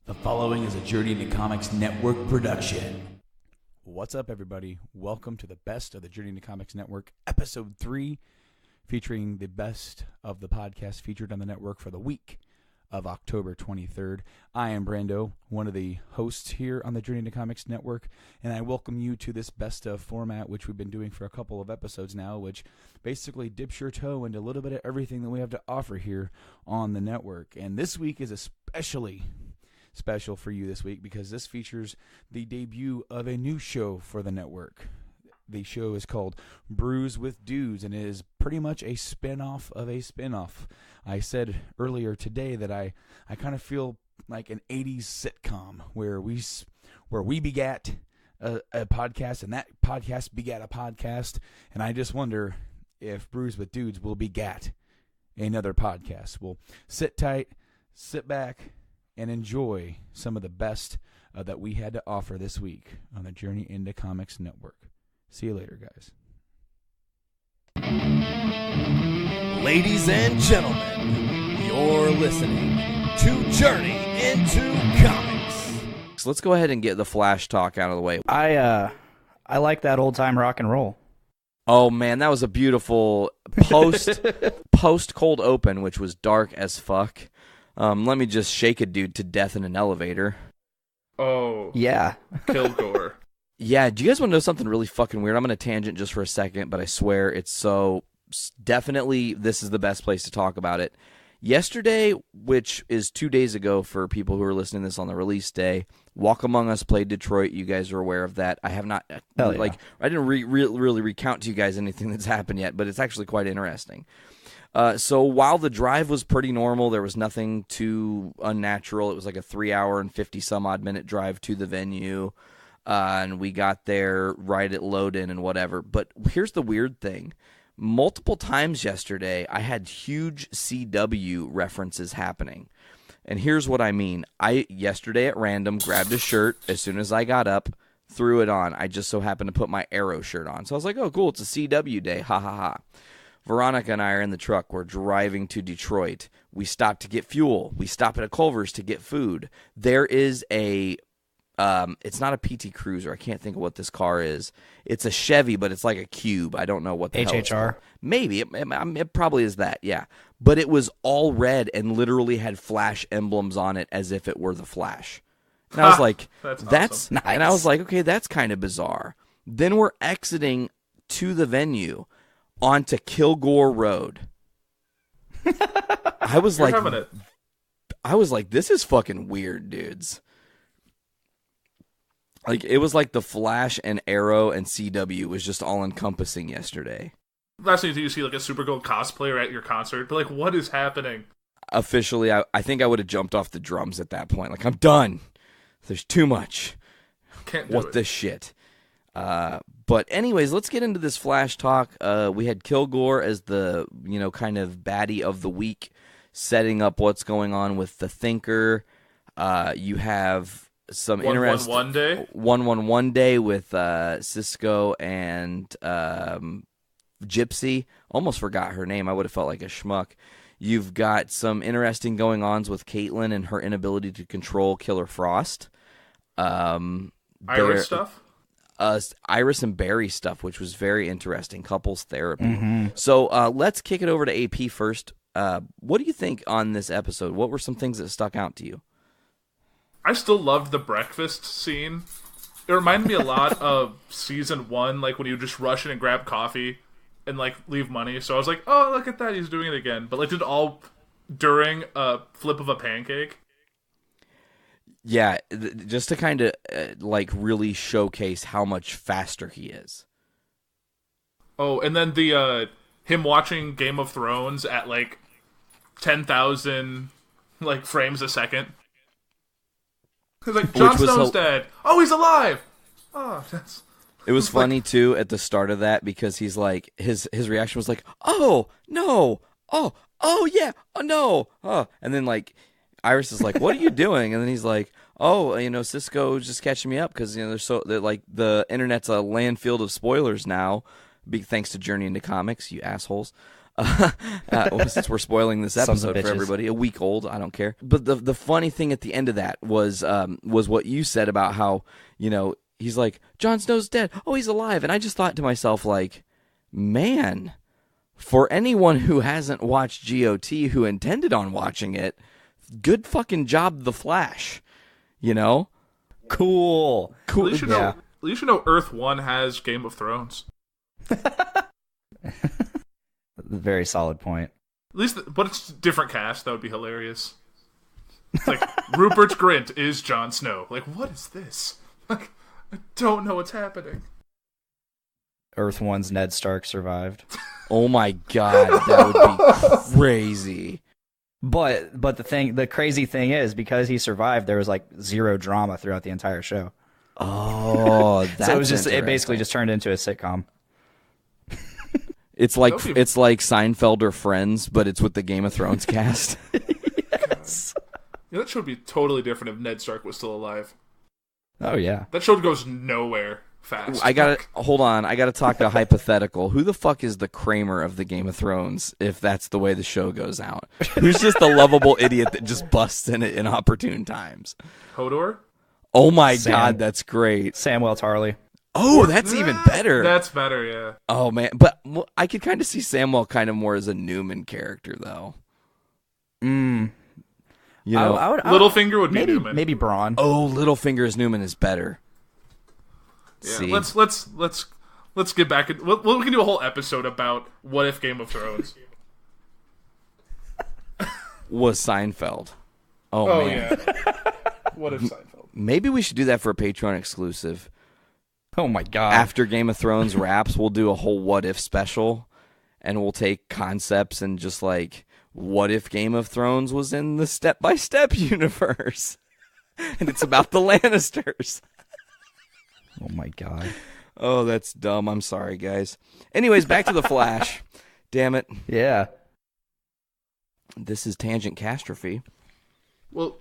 The following is a Journey into Comics Network production. What's up, everybody? Welcome to the Best of the Journey into Comics Network, Episode 3, featuring the best of the podcasts featured on the network for the week of October 23rd. I am Brando, one of the hosts here on the Journey into Comics Network, and I welcome you to this best of format, which we've been doing for a couple of episodes now, which basically dips your toe into a little bit of everything that we have to offer here on the network. And this week is especially special for you this week because this features the debut of a new show for the network. The show is called Brews with Dudes, and it is pretty much a spin-off of a spin-off. I said earlier today that I kind of feel like an 80s sitcom where we begat a podcast, and that podcast begat a podcast, and I just wonder if Brews with Dudes will begat another podcast. Well, sit tight, sit back, and enjoy some of the best that we had to offer this week on the Journey into Comics Network. See you later, guys. Ladies and gentlemen, you're listening to Journey into Comics. So let's go ahead and get the Flash talk out of the way. I like that old time rock and roll. Oh man, that was a beautiful post cold open, which was dark as fuck. Let me just shake a dude to death in an elevator. Oh. Yeah. Kilgore. Yeah, do you guys want to know something really fucking weird? I'm going to tangent just for a second, but I swear it's so... Definitely, this is the best place to talk about it. Yesterday, which is 2 days ago for people who are listening to this on the release day, Walk Among Us played Detroit. You guys are aware of that. I have not... Hell yeah. I didn't really recount to you guys anything that's happened yet, but it's actually quite interesting. So while the drive was pretty normal, there was nothing too unnatural. It was like a 3-hour and 50-some-odd minute drive to the venue. And we got there right at load-in and whatever. But here's the weird thing. Multiple times yesterday, I had huge CW references happening. And here's what I mean. I, yesterday at random, grabbed a shirt as soon as I got up, threw it on. I just so happened to put my Arrow shirt on. So I was like, oh, cool, it's a CW day. Ha, ha, ha. Veronica and I are in the truck. We're driving to Detroit. We stop to get fuel. We stop at a Culver's to get food. There is a... it's not a PT Cruiser. I can't think of what this car is. It's a Chevy, but it's like a cube. I don't know what the hell it's called. Maybe. It probably is that, yeah. But it was all red and literally had Flash emblems on it as if it were the Flash. And I was like, that's awesome. Nice. And I was like, okay, that's kind of bizarre. Then we're exiting to the venue onto Kilgore Road. I was like, this is fucking weird, dudes. Like, it was like the Flash and Arrow and CW was just all-encompassing yesterday. Last thing you see, like, a Supergirl cosplayer at your concert. But, like, what is happening? Officially, I think I would have jumped off the drums at that point. Like, I'm done. There's too much. Can't do what it. this shit? But anyways, let's get into this Flash talk. We had Kilgore as the, kind of baddie of the week, setting up what's going on with the Thinker. You have... some interesting 111 day with Cisco and Gypsy. Almost forgot her name. I would have felt like a schmuck. You've got some interesting going-ons with Caitlin and her inability to control Killer Frost. Iris stuff? Iris and Barry stuff, which was very interesting. Couples therapy. Mm-hmm. So let's kick it over to AP first. What do you think on this episode? What were some things that stuck out to you? I still loved the breakfast scene. It reminded me a lot of season 1, like when you just rush in and grab coffee and like leave money. So I was like, oh, look at that, he's doing it again. But like did it all during a flip of a pancake. Yeah, just to kind of like really showcase how much faster he is. Oh, and then the him watching Game of Thrones at like 10,000 like frames a second. He's like, Jon Snow's dead. Oh, he's alive. Oh, that's... It was funny, too, at the start of that, because he's like, his reaction was like, oh, no, oh, yeah, oh, no, oh. And then, like, Iris is like, what are you doing? And then he's like, oh, Cisco's just catching me up, because, they're like, the internet's a landfill of spoilers now, thanks to Journey into Comics, you assholes. Since we're spoiling this Sons of episode for bitches. everybody, a week old, I don't care. But the funny thing at the end of that was what you said about how, he's like, Jon Snow's dead. Oh, he's alive. And I just thought to myself, like, man, for anyone who hasn't watched GOT, who intended on watching it, good fucking job, The Flash. Cool. At least you know Earth 1 has Game of Thrones. Very solid point. At least, but it's a different cast. That would be hilarious. It's like, Rupert Grint is Jon Snow. Like, what is this? Like, I don't know what's happening. Earth 1's Ned Stark survived. Oh my god, that would be crazy. But the crazy thing is, because he survived, there was like zero drama throughout the entire show. Oh, that's So it basically interesting. just turned into a sitcom. It's like Seinfeld or Friends, but it's with the Game of Thrones cast. Yes. Yeah, that show would be totally different if Ned Stark was still alive. Oh yeah. That show goes nowhere fast. Hold on, I gotta talk a hypothetical. Who the fuck is the Kramer of the Game of Thrones, if that's the way the show goes out? Who's just the lovable idiot that just busts in at inopportune times? Hodor? Oh my Sam. god, that's great. Samuel Tarly. Oh, that's even better. That's better, yeah. Oh man, but I could kind of see Samwell kind of more as a Newman character, though. Mm. I would, Littlefinger would be maybe, Newman. Maybe Braun. oh, Littlefinger as Newman is better. Yeah, See? let's get back. We can do a whole episode about what if Game of Thrones. Was Seinfeld? Oh man, yeah. What if Seinfeld? maybe we should do that for a Patreon exclusive. Oh my god. After Game of Thrones wraps, we'll do a whole what if special, and we'll take concepts and just like, what if Game of Thrones was in the step-by-step universe? And it's about the Lannisters. Oh my god. Oh, that's dumb. I'm sorry, guys. Anyways, back to The Flash. Damn it. Yeah. This is Tangent-Castrophe. Well,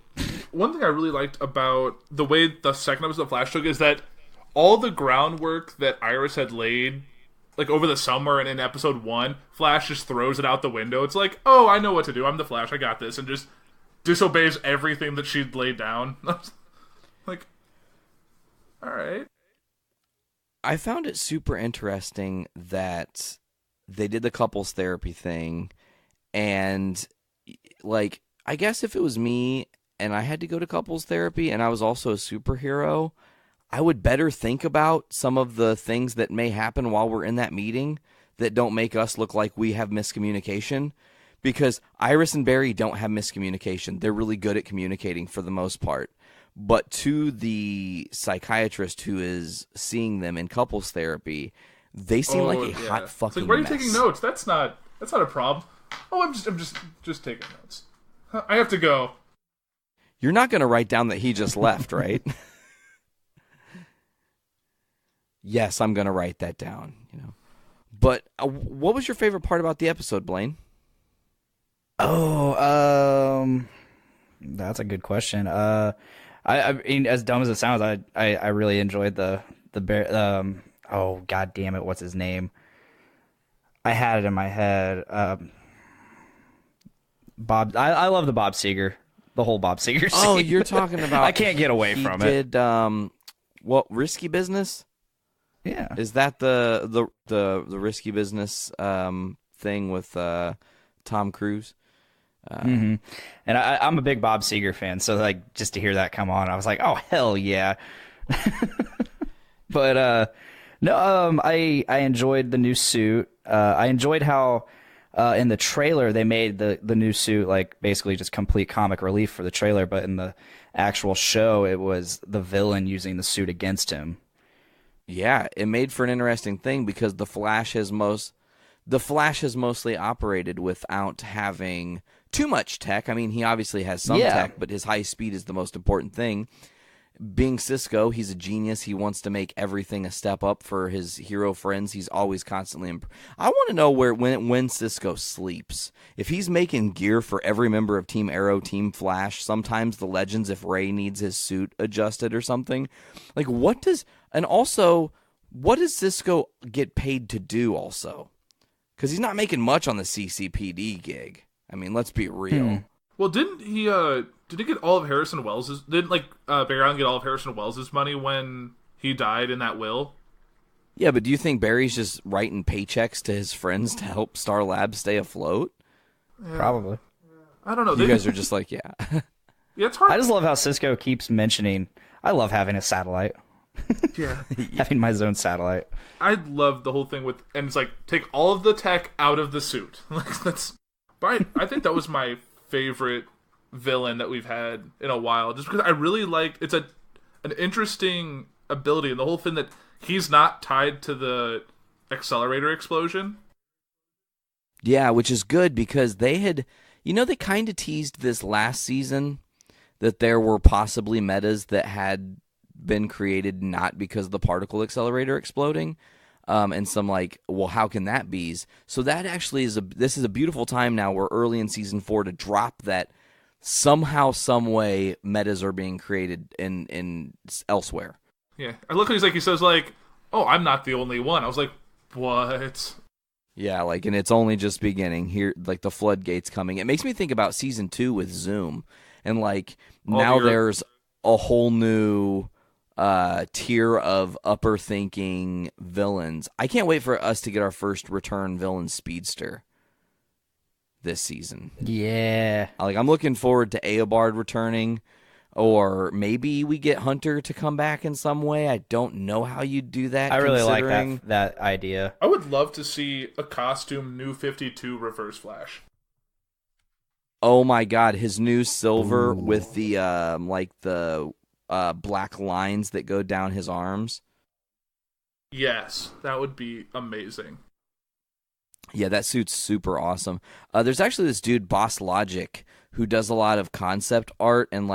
one thing I really liked about the way the second episode of Flash took is that all the groundwork that Iris had laid, like over the summer and in episode 1, Flash just throws it out the window. It's like, oh, I know what to do. I'm the Flash. I got this. And just disobeys everything that she'd laid down. Like, all right. I found it super interesting that they did the couples therapy thing, and like, I guess if it was me and I had to go to couples therapy and I was also a superhero, I would better think about some of the things that may happen while we're in that meeting that don't make us look like we have miscommunication, because Iris and Barry don't have miscommunication. They're really good at communicating for the most part. But to the psychiatrist who is seeing them in couples therapy, they seem like a hot It's fucking like, why are you mess. taking notes? That's not a problem. Oh, I'm just taking notes. I have to go. You're not going to write down that he just left, right? Yes, I'm going to write that down. But what was your favorite part about the episode, Blaine? Oh, that's a good question. I mean, as dumb as it sounds, I really enjoyed the bear. Oh god damn it, what's his name? I had it in my head. Bob. I love the Bob Seger, the whole Bob Seger scene. Oh, you're talking about. I can't get away from it. He did what, Risky Business? Yeah. Is that the Risky Business thing with Tom Cruise? Mm-hmm. And I'm a big Bob Seger fan, so like just to hear that come on, I was like, oh hell yeah. But no, I enjoyed the new suit. I enjoyed how in the trailer they made the new suit like basically just complete comic relief for the trailer, but in the actual show it was the villain using the suit against him. Yeah, it made for an interesting thing because the Flash has mostly operated without having too much tech. I mean, he obviously has some tech, but his high speed is the most important thing. Being Cisco, he's a genius. He wants to make everything a step up for his hero friends. He's always constantly I want to know when Cisco sleeps. If he's making gear for every member of Team Arrow, Team Flash, sometimes the Legends, if Ray needs his suit adjusted or something. Like, what does Cisco get paid to do also? Because he's not making much on the CCPD gig. I mean, let's be real. Well, didn't he get all of Harrison Wells's... Didn't, Barry Allen get all of Harrison Wells's money when he died in that will? Yeah, but do you think Barry's just writing paychecks to his friends to help Star Labs stay afloat? Yeah. Probably. I don't know. You guys are just like, yeah. Yeah, it's hard. I just love how Cisco keeps mentioning, I love having a satellite. Yeah. Having my own satellite. I love the whole thing with... And it's like, take all of the tech out of the suit. That's... But I think that was my favorite villain that we've had in a while. Just because I really like... It's an interesting ability. And the whole thing that he's not tied to the accelerator explosion. Yeah, which is good because they had... You know, they kind of teased this last season that there were possibly metas that had been created not because of the particle accelerator exploding, and some like, well, how can that be? So that actually this is a beautiful time now. We're early in season 4 to drop that somehow, some way, metas are being created in elsewhere. Yeah, I look at he says like, "Oh, I'm not the only one." I was like, "What?" Yeah, and it's only just beginning here. Like the floodgates coming. It makes me think about season 2 with Zoom, and now there's a whole new tier of upper thinking villains. I can't wait for us to get our first return villain speedster this season. Yeah. I'm looking forward to Eobard returning, or maybe we get Hunter to come back in some way. I don't know how you do that. I really like that idea. I would love to see a costume New 52 Reverse Flash. Oh my God, his new silver with the black lines that go down his arms. Yes, that would be amazing. Yeah, that suit's super awesome. There's actually this dude, Boss Logic, who does a lot of concept art and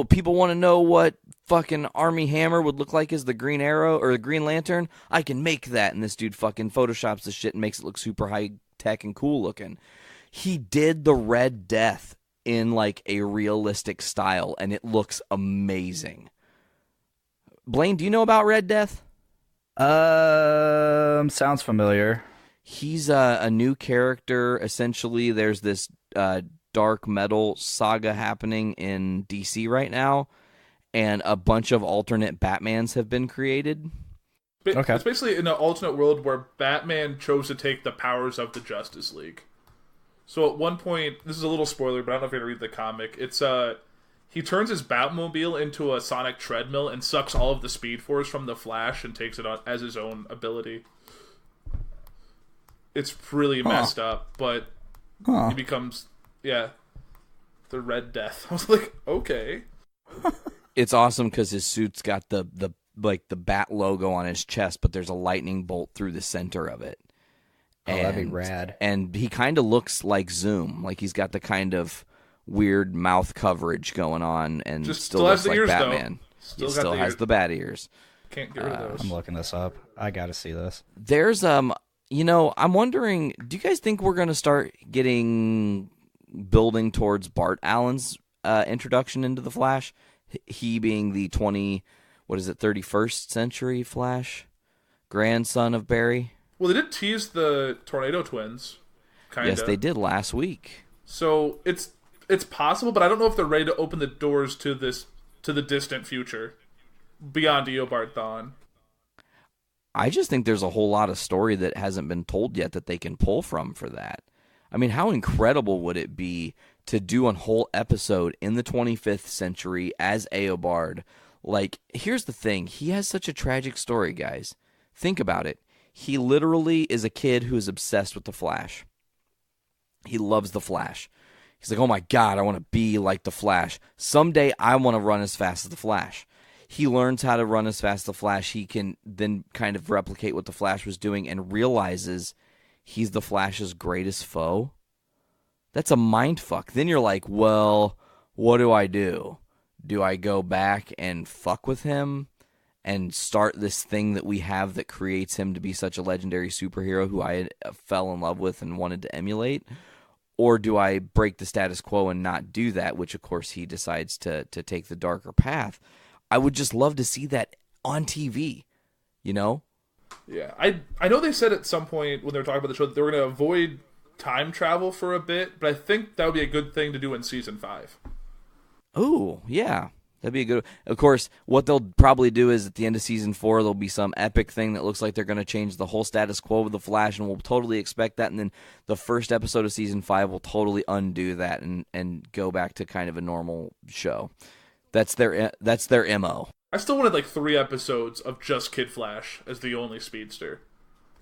people want to know what fucking Army Hammer would look like as the Green Arrow or the Green Lantern. I can make that. And this dude fucking photoshops the shit and makes it look super high tech and cool looking. He did the Red Death in a realistic style, and it looks amazing. Blaine, do you know about Red Death? Sounds familiar. He's a new character. Essentially, there's this dark metal saga happening in DC right now, and a bunch of alternate Batmans have been created. Okay. It's basically in an alternate world where Batman chose to take the powers of the Justice League. So at one point, this is a little spoiler, but I don't know if you're going to read the comic. It's he turns his Batmobile into a sonic treadmill and sucks all of the Speed Force from the Flash and takes it on as his own ability. It's really messed up, but he becomes, the Red Death. I was like, okay. It's awesome because his suit's got the bat logo on his chest, but there's a lightning bolt through the center of it. That'd be rad. And he kind of looks like Zoom. He's got the kind of weird mouth coverage going on, and still looks like ears, Batman. He still has the bat ears. Can't get rid of those. I'm looking this up. I gotta see this. There's I'm wondering, do you guys think we're gonna start building towards Bart Allen's introduction into the Flash? He being the 31st century Flash, grandson of Barry. Well, they did tease the Tornado Twins. Kinda. Yes, they did last week. So it's possible, but I don't know if they're ready to open the doors to the distant future beyond Eobard Thawne. I just think there's a whole lot of story that hasn't been told yet that they can pull from for that. I mean, how incredible would it be to do a whole episode in the 25th century as Eobard? Here's the thing. He has such a tragic story, guys. Think about it. He literally is a kid who is obsessed with the Flash. He loves the Flash. He's like, oh my God, I want to be like the Flash. Someday I want to run as fast as the Flash. He learns how to run as fast as the Flash. He can then kind of replicate what the Flash was doing and realizes he's the Flash's greatest foe. That's a mind fuck. Then you're like, well, what do? Do I go back and fuck with him and start this thing that we have that creates him to be such a legendary superhero who I fell in love with and wanted to emulate? Or do I break the status quo and not do that, which, of course, he decides to take the darker path? I would just love to see that on TV, Yeah, I know they said at some point when they were talking about the show that they were going to avoid time travel for a bit, but I think that would be a good thing to do in season 5. Oh, yeah. That'd be a good. Of course, what they'll probably do is at the end of season 4, there'll be some epic thing that looks like they're going to change the whole status quo of the Flash, and we'll totally expect that. And then the first episode of season 5 will totally undo that and go back to kind of a normal show. That's their MO. I still wanted like 3 episodes of just Kid Flash as the only speedster.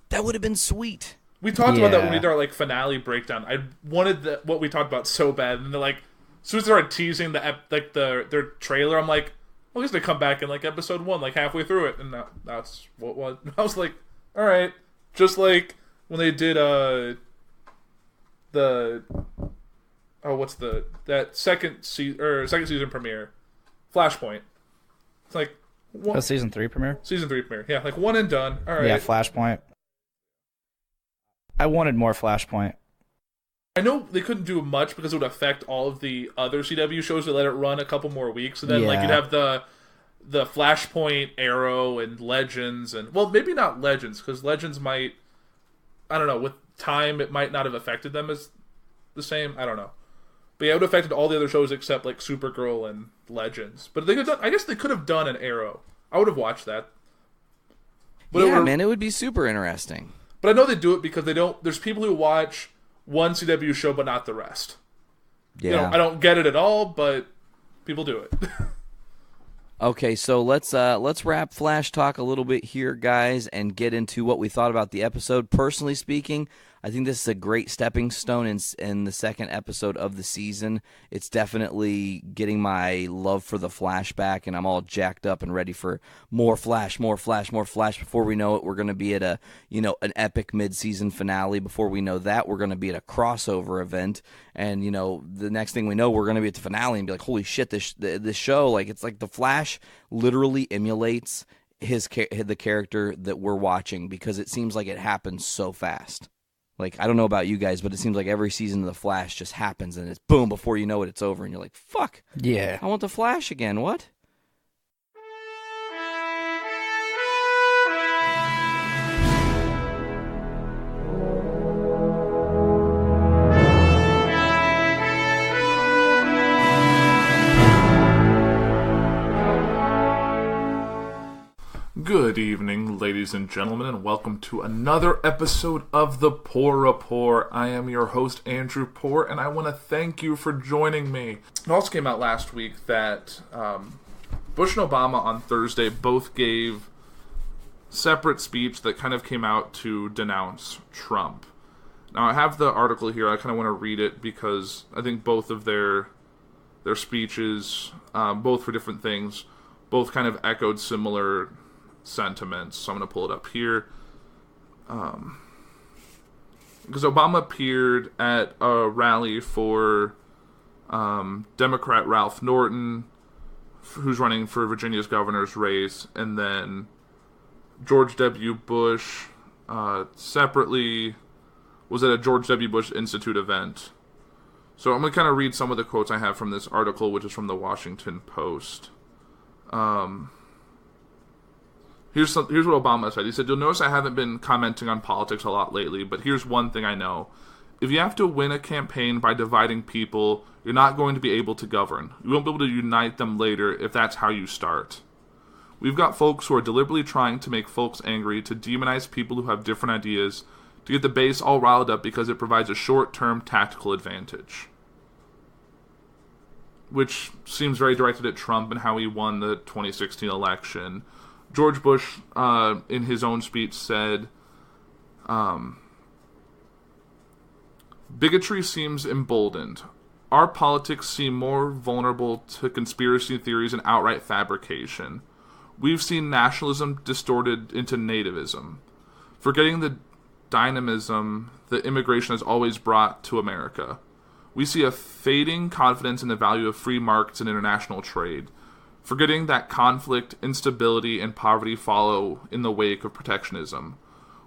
That would have been sweet. We talked about that when we did our like finale breakdown. I wanted what we talked about so bad, and they're like, as soon as they started teasing their trailer, I'm like, well, he's gonna come back in like episode 1, like halfway through it, and that's what was. I was like, all right, just like when they did second season premiere, Flashpoint. It's like season 3 premiere. Season 3 premiere, yeah, like one and done. All right, yeah, Flashpoint. I wanted more Flashpoint. I know they couldn't do much because it would affect all of the other CW shows. They let it run a couple more weeks, and then like you'd have the Flashpoint, Arrow, and Legends, and well, maybe not Legends because Legends might, I don't know, with time it might not have affected them as the same. I don't know, but yeah, it would have affected all the other shows except like Supergirl and Legends. But they could, I guess they could have done an Arrow. I would have watched that. But it would be super interesting. But I know they do it because they don't. There's people who watch one CW show but not the rest. Yeah, you know, I don't get it at all, but people do it. Okay, so let's wrap Flash Talk a little bit here, guys, and get into what we thought about the episode. Personally speaking, I think this is a great stepping stone in the second episode of the season. It's definitely getting my love for the Flash back, and I'm all jacked up and ready for more Flash, more Flash, more Flash. Before we know it, we're going to be at an epic mid-season finale. Before we know that, we're going to be at a crossover event, and the next thing we know, we're going to be at the finale and be like, holy shit, this show, like it's like the Flash literally emulates the character that we're watching because it seems like it happens so fast. Like, I don't know about you guys, but it seems like every season of The Flash just happens, and it's boom, before you know it, it's over, and you're like, fuck. Yeah. I want The Flash again, what? Good evening, ladies and gentlemen, and welcome to another episode of the Puhr Report. I am your host, Andrew Puhr, and I want to thank you for joining me. It also came out last week that Bush and Obama on Thursday both gave separate speech that kind of came out to denounce Trump. Now, I have the article here. I kind of want to read it because I think both of their speeches, both for different things, both kind of echoed similar sentiments. So I'm going to pull it up here. Because Obama appeared at a rally for Democrat Ralph Norton, who's running for Virginia's governor's race, and then George W. Bush separately was at a George W. Bush Institute event. So I'm going to kind of read some of the quotes I have from this article, which is from the Washington Post. Here's what Obama said. He said, "You'll notice I haven't been commenting on politics a lot lately, but here's one thing I know. If you have to win a campaign by dividing people, you're not going to be able to govern. You won't be able to unite them later if that's how you start. We've got folks who are deliberately trying to make folks angry, to demonize people who have different ideas, to get the base all riled up because it provides a short-term tactical advantage." Which seems very directed at Trump and how he won the 2016 election. George Bush, in his own speech, said, "Bigotry seems emboldened. Our politics seem more vulnerable to conspiracy theories and outright fabrication. We've seen nationalism distorted into nativism, forgetting the dynamism that immigration has always brought to America. We see a fading confidence in the value of free markets and international trade, forgetting that conflict, instability, and poverty follow in the wake of protectionism.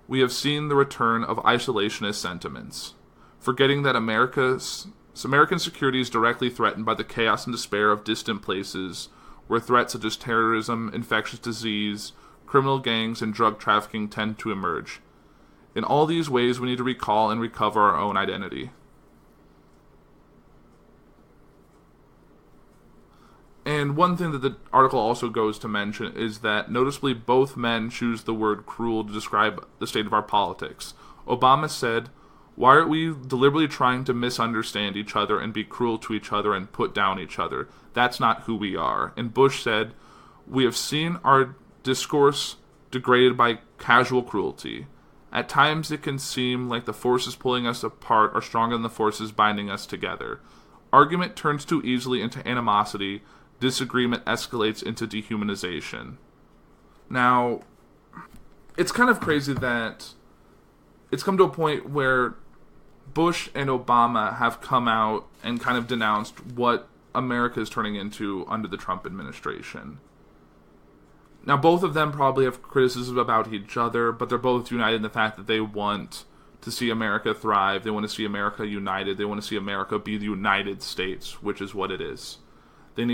We have seen the return of isolationist sentiments, forgetting that American security is directly threatened by the chaos and despair of distant places, where threats such as terrorism, infectious disease, criminal gangs, and drug trafficking tend to emerge. In all these ways, we need to recall and recover our own identity. And one thing that the article also goes to mention is that noticeably both men choose the word cruel to describe the state of our politics. Obama said, "Why are we deliberately trying to misunderstand each other and be cruel to each other and put down each other? That's not who we are." And Bush said, "We have seen our discourse degraded by casual cruelty. At times it can seem like the forces pulling us apart are stronger than the forces binding us together. Argument turns too easily into animosity. Disagreement escalates into dehumanization." Now, it's kind of crazy that it's come to a point where Bush and Obama have come out and kind of denounced what America is turning into under the Trump administration. Now, both of them probably have criticisms about each other, but they're both united in the fact that they want to see America thrive. They want to see America united. They want to see America be the United States, which is what it is. We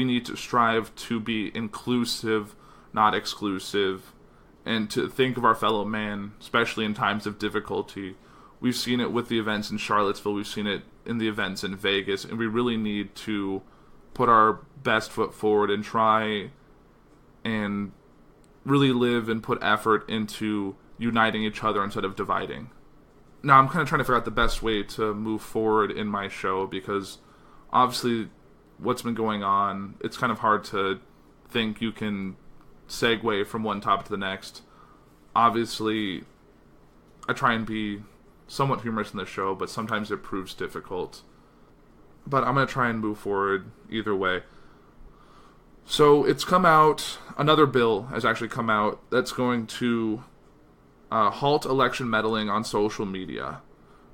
need to strive to be inclusive, not exclusive, and to think of our fellow man, especially in times of difficulty. We've seen it with the events in Charlottesville. We've seen it in the events in Vegas, and we really need to put our best foot forward and try and really live and put effort into uniting each other instead of dividing. Now, I'm kind of trying to figure out the best way to move forward in my show, because obviously what's been going on, it's kind of hard to think you can segue from one topic to the next. Obviously, I try and be somewhat humorous in the show, but sometimes it proves difficult. But I'm going to try and move forward either way. So it's come out, another bill has actually come out that's going to halt election meddling on social media.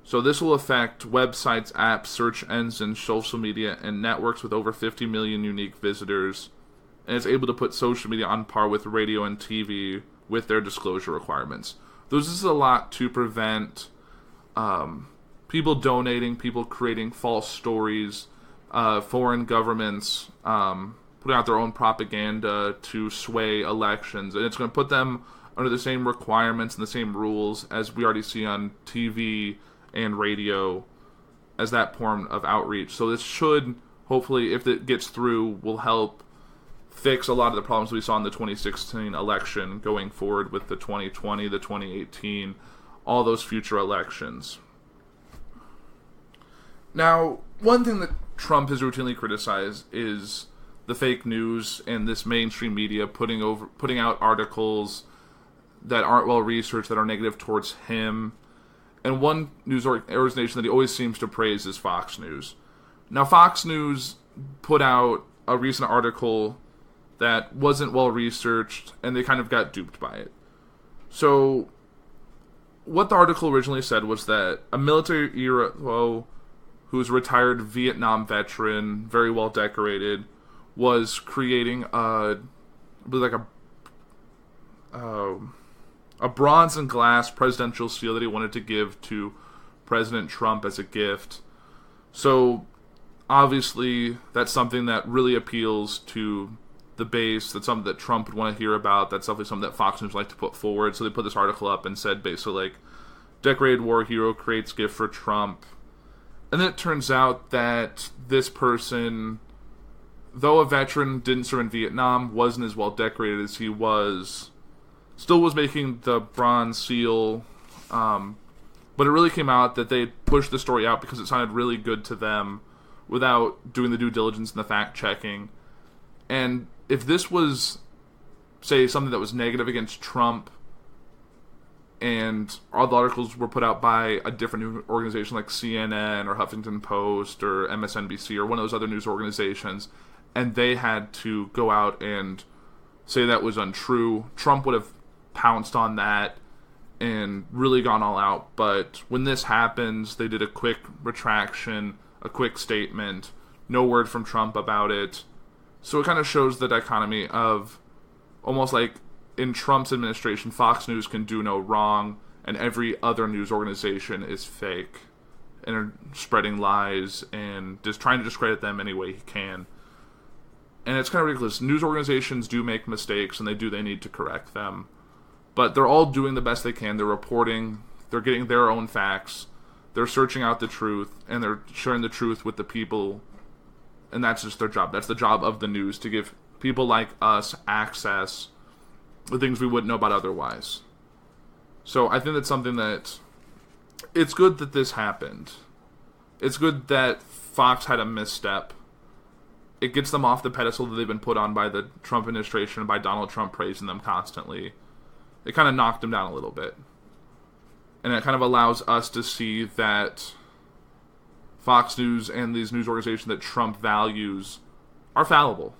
So this will affect websites, apps, search engines, social media, and networks with over 50 million unique visitors. And it's able to put social media on par with radio and TV with their disclosure requirements. This is a lot to prevent people donating, people creating false stories, foreign governments putting out their own propaganda to sway elections. And it's going to put them under the same requirements and the same rules as we already see on TV and radio as that form of outreach. So this should, hopefully, if it gets through, will help fix a lot of the problems we saw in the 2016 election going forward with the 2020, the 2018, all those future elections. Now, one thing that Trump has routinely criticized is the fake news and this mainstream media putting out articles that aren't well researched, that are negative towards him. And one news organization that he always seems to praise is Fox News. Now, Fox News put out a recent article that wasn't well researched, and they kind of got duped by it. So, what the article originally said was that a military hero who's a retired Vietnam veteran, very well decorated, was creating a bronze and glass presidential seal that he wanted to give to President Trump as a gift. So, obviously, that's something that really appeals to the base. That's something that Trump would want to hear about. That's definitely something that Fox News would like to put forward. So they put this article up and said basically, like, decorated war hero creates gift for Trump. And then it turns out that this person, though a veteran, didn't serve in Vietnam, wasn't as well decorated as he was, still was making the bronze seal, but it really came out that they pushed the story out because it sounded really good to them without doing the due diligence and the fact-checking. And if this was, say, something that was negative against Trump, and all the articles were put out by a different news organization like CNN or Huffington Post or MSNBC or one of those other news organizations, and they had to go out and say that was untrue, Trump would have pounced on that and really gone all out. But when this happens, they did a quick retraction, a quick statement, no word from Trump about it. So it kind of shows the dichotomy of almost like in Trump's administration, Fox News can do no wrong, and every other news organization is fake and are spreading lies and just trying to discredit them any way he can. And it's kind of ridiculous. News organizations do make mistakes, and they need to correct them. But they're all doing the best they can. They're reporting. They're getting their own facts. They're searching out the truth, and they're sharing the truth with the people. And that's just their job. That's the job of the news, to give people like us access to things we wouldn't know about otherwise. So I think that's something that... It's good that this happened. It's good that Fox had a misstep. It gets them off the pedestal that they've been put on by the Trump administration and by Donald Trump praising them constantly. It kind of knocked them down a little bit. And it kind of allows us to see that Fox News and these news organizations that Trump values are fallible,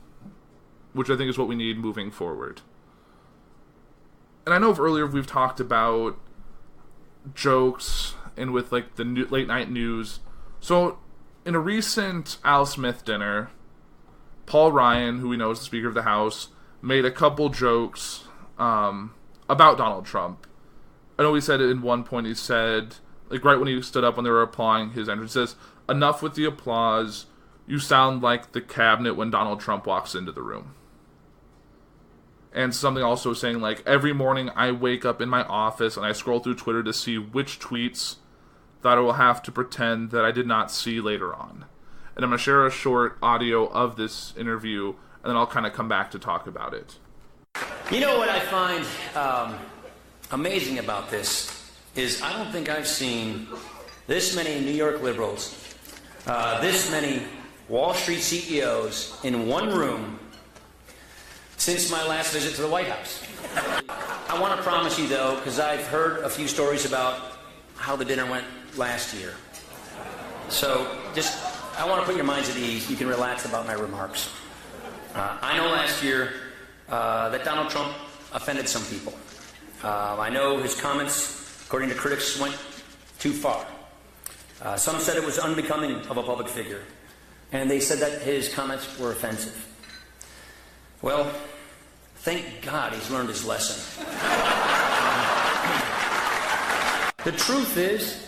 which I think is what we need moving forward. And I know earlier we've talked about jokes and with like the late night news. So in a recent Al Smith dinner, Paul Ryan, who we know is the Speaker of the House, made a couple jokes about Donald Trump. I know he said it in one point. He said, like right when he stood up when they were applauding his entrance, he says, "Enough with the applause. You sound like the cabinet when Donald Trump walks into the room." And something also saying like, "Every morning I wake up in my office and I scroll through Twitter to see which tweets that I will have to pretend that I did not see later on." And I'm going to share a short audio of this interview, and then I'll kind of come back to talk about it. You know what I find amazing about this is I don't think I've seen this many New York liberals, this many Wall Street CEOs in one room since my last visit to the White House. I want to promise you, though, because I've heard a few stories about how the dinner went last year. So I want to put your minds at ease. You can relax about my remarks. I know last year that Donald Trump offended some people. I know his comments, according to critics, went too far. Some said it was unbecoming of a public figure, and they said that his comments were offensive. Well, thank God he's learned his lesson. The truth is,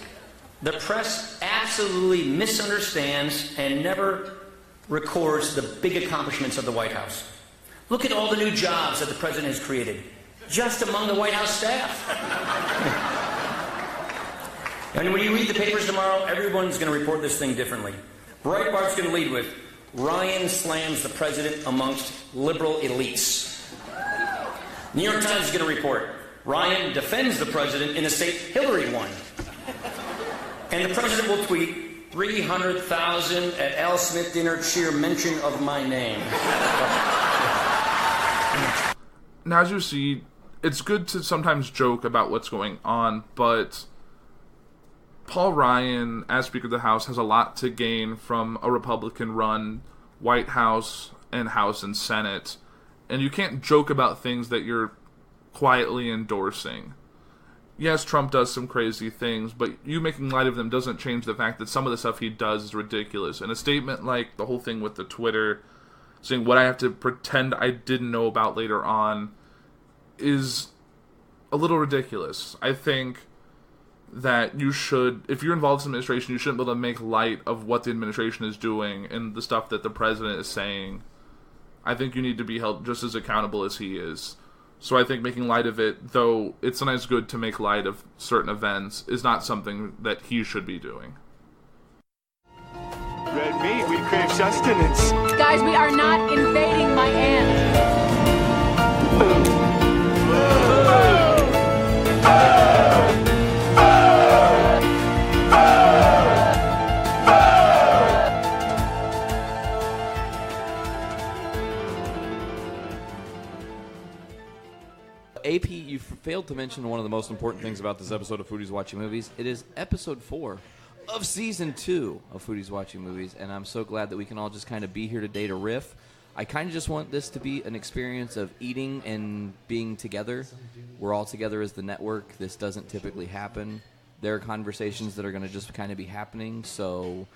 the press absolutely misunderstands and never records the big accomplishments of the White House. Look at all the new jobs that the president has created, just among the White House staff. And when you read the papers tomorrow, everyone's going to report this thing differently. Breitbart's going to lead with, "Ryan slams the president amongst liberal elites." New York Times is going to report, "Ryan defends the president in a state Hillary won." And the president will tweet, 300,000 at Al Smith dinner cheer mention of my name. Now, as you see, it's good to sometimes joke about what's going on, but Paul Ryan, as Speaker of the House, has a lot to gain from a Republican-run White House and House and Senate. And you can't joke about things that you're quietly endorsing. Yes, Trump does some crazy things, but you making light of them doesn't change the fact that some of the stuff he does is ridiculous. And a statement like the whole thing with the Twitter, saying what I have to pretend I didn't know about later on, is a little ridiculous. I think that you should, if you're involved in the administration, you shouldn't be able to make light of what the administration is doing and the stuff that the president is saying. I think you need to be held just as accountable as he is. So I think making light of it, though it's sometimes good to make light of certain events, is not something that he should be doing. Red meat, we crave sustenance. Guys, we are not invading my aunt. AP, you failed to mention one of the most important things about this episode of Foodies Watching Movies. It is episode 4 of season 2 of Foodies Watching Movies, and I'm so glad that we can all just kind of be here today to riff. I kind of just want this to be an experience of eating and being together. We're all together as the network. This doesn't typically happen. There are conversations that are going to just kind of be happening, so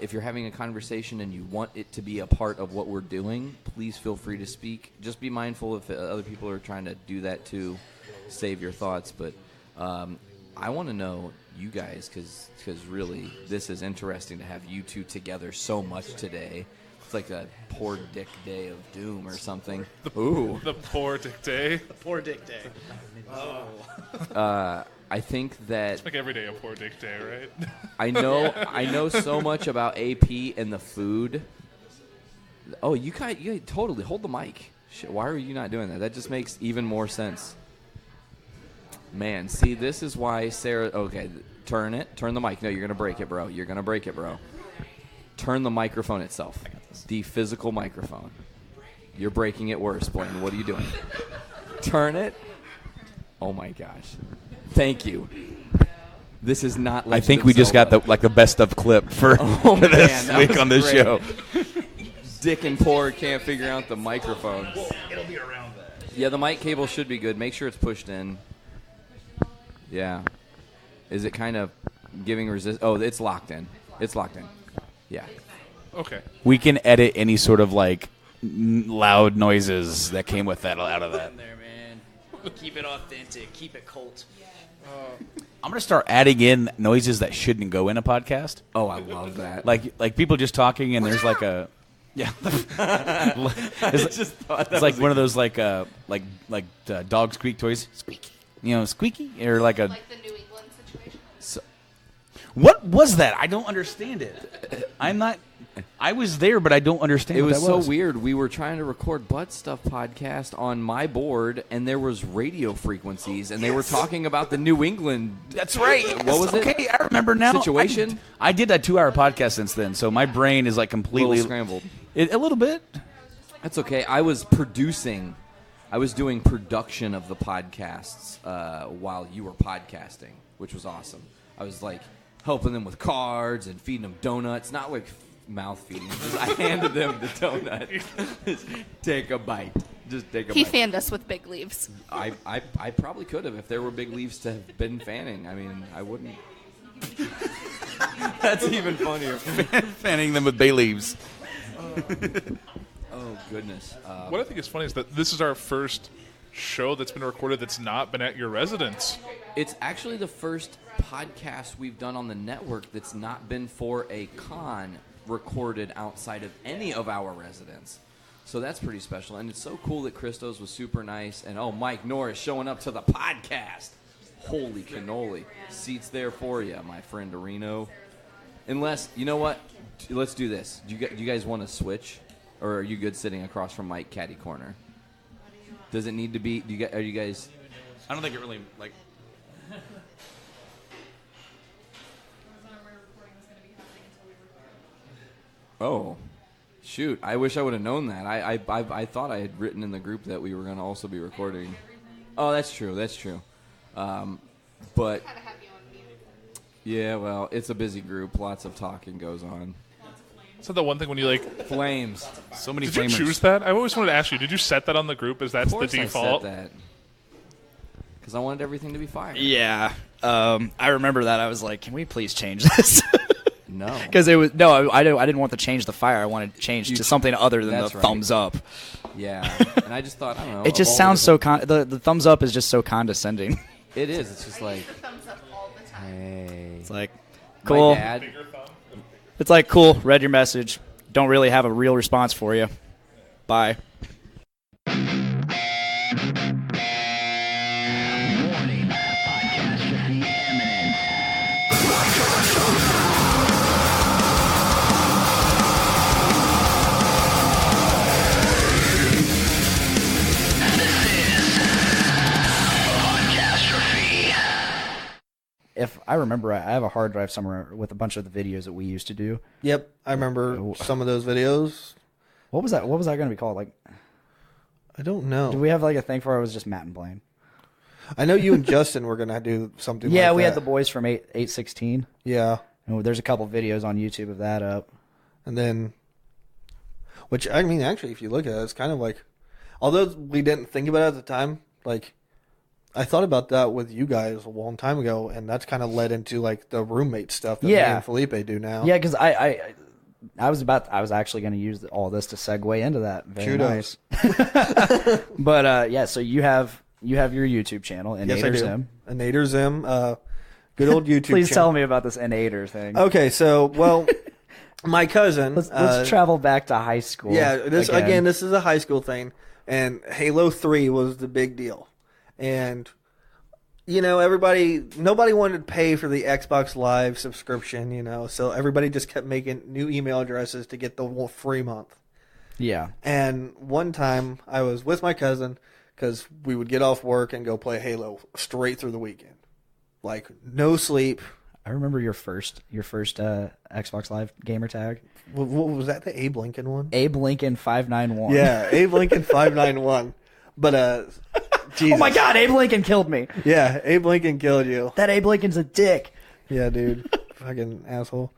if you're having a conversation and you want it to be a part of what we're doing, please feel free to speak. Just be mindful if other people are trying to do that too. Save your thoughts, but I want to know you guys, because really this is interesting to have you two together so much today. It's like a poor dick day of doom or something. Ooh. The poor dick day. The poor dick day. Oh. I think that It's like every day a poor dick day, right? I know so much about AP and the food. Oh, you totally hold the mic. Shit, why are you not doing that? That just makes even more sense. Man, see, this is why Sarah. Okay, turn the mic. No, you're gonna break it, bro. Turn the microphone itself. The physical microphone. You're breaking it worse, Blaine. What are you doing? Turn it. Oh my gosh. Thank you. This is not. I think we just got the best of clip for this week on this show. Dick and Puhr can't figure out the microphone. It'll be around that. Yeah, the mic cable should be good. Make sure it's pushed in. Yeah. Is it kind of giving resist? Oh, it's locked in. Yeah. Okay. We can edit any sort of loud noises that came with that out of that. There, man. Keep it authentic. Keep it cult. I'm gonna start adding in noises that shouldn't go in a podcast. Oh, I love that. Like people just talking and there's like a yeah. It's like one of those dog squeak toys. Squeaky. Squeaky or like the New England situation. What was that? I don't understand it. I was there, but I don't understand. It what was that so was. weird. We were trying to record Butt Stuff podcast on my board, and there was radio frequencies, and they were talking about the New England. That's right. What was it? Okay, I remember now. Situation. I did that 2-hour podcast since then, so my brain is completely scrambled. A little bit. That's okay. I was doing production of the podcasts while you were podcasting, which was awesome. I was helping them with cards and feeding them donuts, not mouth feeding. I handed them the donut. Just take a bite. He fanned us with big leaves. I probably could have if there were big leaves to have been fanning. I mean, I wouldn't. That's even funnier. Fanning them with bay leaves. Oh, goodness. What I think is funny is that this is our first show that's been recorded that's not been at your residence. It's actually the first podcast we've done on the network that's not been for a con recorded outside of any of our residents. So that's pretty special. And it's so cool that Christos was super nice. And, Mike Norris showing up to the podcast. Holy cannoli. Seats there for you, my friend Areno. Unless, you know what? Let's do this. Do you guys want to switch? Or are you good sitting across from Mike Caddy Corner? Does it need to be? Are you guys? I don't think it really Oh, shoot! I wish I would have known that. I thought I had written in the group that we were going to also be recording. Oh, that's true. But yeah, well, it's a busy group. Lots of talking goes on. Is that the one thing when you flames? So many did flamers. you choose that? I always wanted to ask you. Did you set that on the group? Is that the default? I set that because I wanted everything to be fire. Yeah, I remember that. I was like, "Can we please change this?" No, because it was I didn't want to change the fire. I wanted to change to something other than the thumbs up. Yeah, and I just thought I don't know. It just sounds so the thumbs up is just so condescending. It is. It's just like thumbs up all the time. Hey, it's like cool. My dad. It's like cool. Read your message. Don't really have a real response for you. Bye. Warning. Podcastrophe imminent. If I remember, I have a hard drive somewhere with a bunch of the videos that we used to do. Yep, I remember some of those videos. What was that? What was that going to be called? I don't know. Do we have a thing for it was just Matt and Blaine? I know you and Justin were going to do something. Yeah, like we that. had the boys from 816. Yeah, and there's a couple videos on YouTube of that up. And then, which I mean, actually, if you look at it, it's kind of although we didn't think about it at the time, I thought about that with you guys a long time ago, and that's kind of led into the roommate stuff that me and Felipe do now. Yeah, because I was actually going to use all this to segue into that. Very nice. But yeah, so you have your YouTube channel, Inator Inator Zim, good old YouTube. Please channel. tell me about this Inator thing. Okay, so my cousin. Let's travel back to high school. Yeah, this is a high school thing, and Halo 3 was the big deal, and nobody wanted to pay for the Xbox Live subscription, so everybody just kept making new email addresses to get the free month. Yeah. And one time I was with my cousin because we would get off work and go play Halo straight through the weekend, like no sleep. I remember your first Xbox Live gamer tag. What was that? The Abe Lincoln one? Abe Lincoln 591. Yeah, Abe Lincoln 591. But Jesus. Oh my God, Abe Lincoln killed me. Yeah, Abe Lincoln killed you. That Abe Lincoln's a dick. Yeah, dude. Fucking asshole.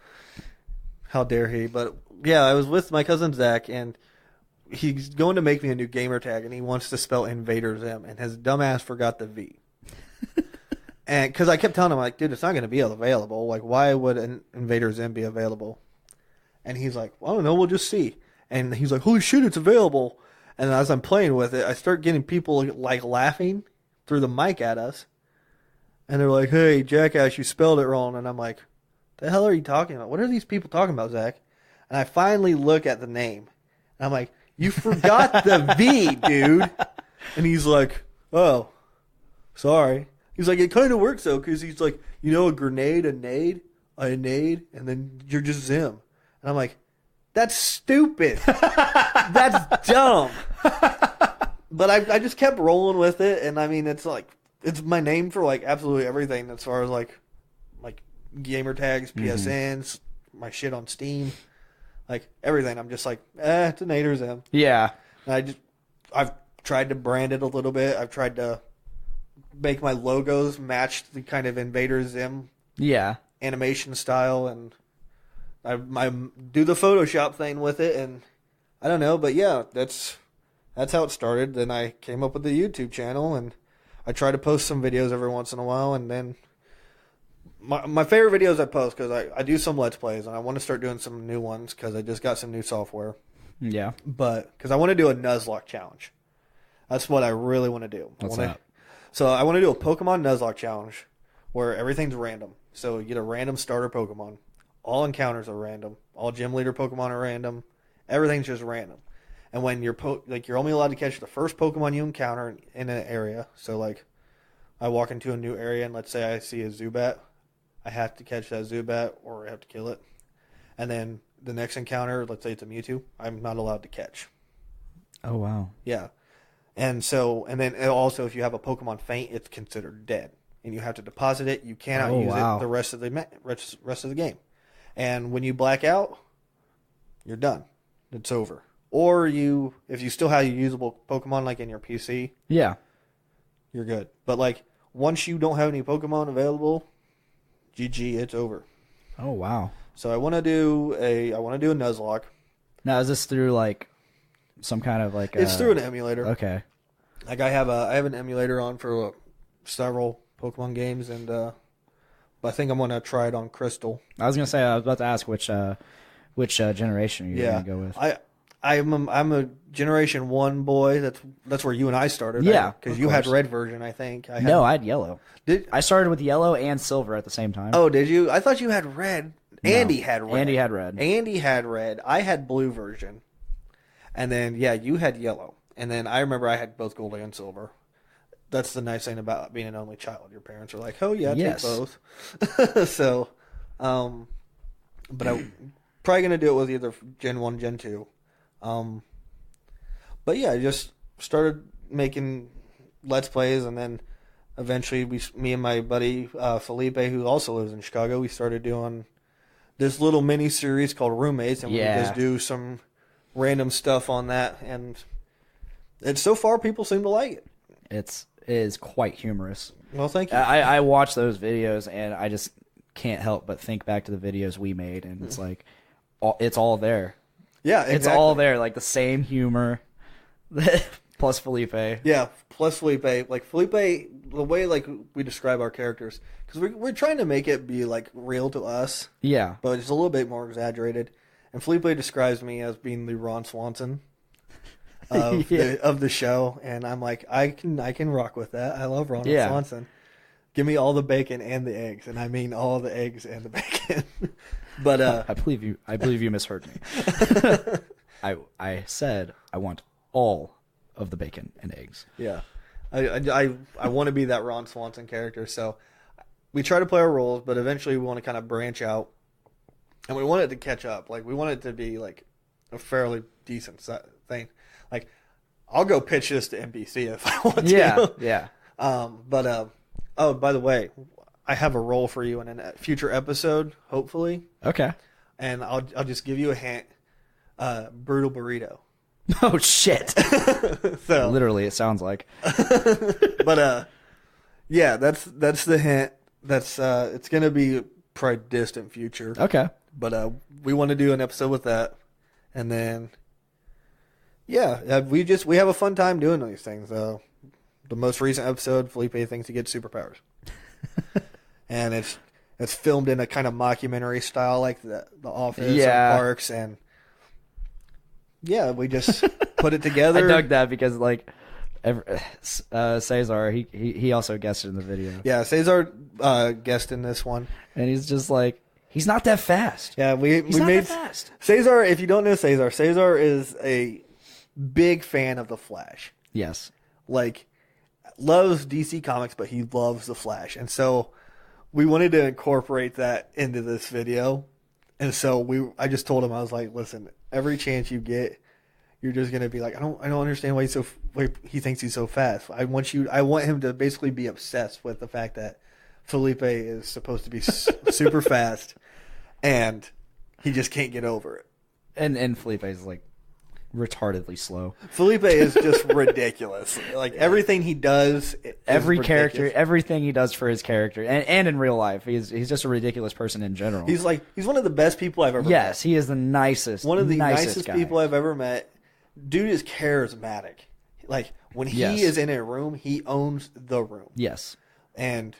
How dare he? But yeah, I was with my cousin Zach, and he's going to make me a new gamer tag, and he wants to spell Invader Zim, and his dumbass forgot the V. And because I kept telling him, like, dude, it's not going to be available. Like, why would an Invader Zim be available? And he's like, well, I don't know, we'll just see. And he's like, holy shit, it's available. And as I'm playing with it, I start getting people like laughing through the mic at us. And they're like, hey, jackass, you spelled it wrong. And I'm like, the hell are you talking about? What are these people talking about, Zach? And I finally look at the name. And I'm like, you forgot the V, dude. And he's like, oh, sorry. He's like, it kind of works, though, because he's like, a grenade, a nade, and then you're just Zim. And I'm like, that's stupid. That's dumb. But I just kept rolling with it, and I mean, it's my name for like absolutely everything as far as like gamer tags, PSNs, my shit on Steam, like everything. I'm just like, it's an Ader Zim. Yeah. And I've tried to brand it a little bit. I've tried to make my logos match the kind of Invader Zim animation style, and I do the Photoshop thing with it, and I don't know, but yeah, that's how it started. Then I came up with the YouTube channel, and I try to post some videos every once in a while, and then my favorite videos I post, because I do some Let's Plays, and I want to start doing some new ones, because I just got some new software. Yeah. But, because I want to do a Nuzlocke challenge. That's what I really want to do. What's that? So I want to do a Pokemon Nuzlocke challenge, where everything's random. So you get a random starter Pokemon. All encounters are random. All gym leader Pokemon are random. Everything's just random. And when you're only allowed to catch the first Pokemon you encounter in an area. So like, I walk into a new area, and let's say I see a Zubat, I have to catch that Zubat or I have to kill it. And then the next encounter, let's say it's a Mewtwo, I'm not allowed to catch. Oh wow. Yeah. And then also if you have a Pokemon faint, it's considered dead, and you have to deposit it. You cannot use it the rest of the game. And when you black out, you're done. It's over. Or if you still have usable Pokemon like in your PC, you're good. But like once you don't have any Pokemon available, GG, it's over. Oh wow. So I want to do a Nuzlocke. Now is this through like some kind of like it's through an emulator. Okay. Like I have an emulator on for several Pokemon games, and I think I'm gonna try it on Crystal. I was about to ask which generation you're gonna go with. I'm a Generation 1 boy. That's where you and I started. Yeah, because you had red version, I think. I had yellow. I started with yellow and silver at the same time. Oh, did you? I thought you had red. No. Andy had red. Andy had red. I had blue version. And then, you had yellow. And then I remember I had both gold and silver. That's the nice thing about being an only child. Your parents are like, oh, yeah, take both. So, but I'm probably going to do it with either Gen 1, Gen 2. But yeah, I just started making Let's Plays, and then eventually me and my buddy Felipe, who also lives in Chicago, we started doing this little mini series called Roommates, and we just do some random stuff on that, and so far people seem to like it. It is quite humorous. Well, thank you. I watch those videos, and I just can't help but think back to the videos we made, and it's like it's all there. Yeah, exactly. It's all there, like the same humor, plus Felipe. Yeah, plus Felipe. Like Felipe, the way like we describe our characters, because we're trying to make it be like real to us. Yeah, but it's a little bit more exaggerated. And Felipe describes me as being the Ron Swanson of the show, and I'm like, I can rock with that. I love Ron Swanson. Give me all the bacon and the eggs, and I mean all the eggs and the bacon. But I believe you misheard me. I said I want all of the bacon and eggs. Yeah, I want to be that Ron Swanson character. So we try to play our roles, but eventually we want to kind of branch out, and we want it to catch up. Like we want it to be like a fairly decent thing. Like I'll go pitch this to NBC if I want to. Yeah. Oh, by the way, I have a role for you in a future episode, hopefully. Okay. And I'll just give you a hint. Brutal burrito. Oh shit. So literally, it sounds like. But yeah, that's the hint. That's it's gonna be probably distant future. Okay. But we want to do an episode with that, and then yeah, we have a fun time doing these things. The most recent episode, Felipe thinks he gets superpowers, and it's filmed in a kind of mockumentary style, like the Office or Parks, and yeah, we just put it together. I dug that because like Cesar, he also guested in the video. Yeah, Cesar guessed in this one, and he's just like, he's not that fast. Yeah, we not made that fast. Cesar. If you don't know Cesar is a big fan of the Flash. Yes, like loves DC Comics, but he loves the Flash, and so we wanted to incorporate that into this video. And so I just told him, I was like, listen, every chance you get, you're just gonna be like, I don't understand why he thinks he's so fast. I want him to basically be obsessed with the fact that Felipe is supposed to be super fast, and he just can't get over it. And Felipe is like retardedly slow. Felipe is just ridiculous. Like everything he does, every character, everything he does for his character, and in real life, he's just a ridiculous person in general. He's one of the best people I've ever met. Yes, he is the nicest. One of the nicest people I've ever met. Dude is charismatic. Like when he is in a room, he owns the room. Yes, and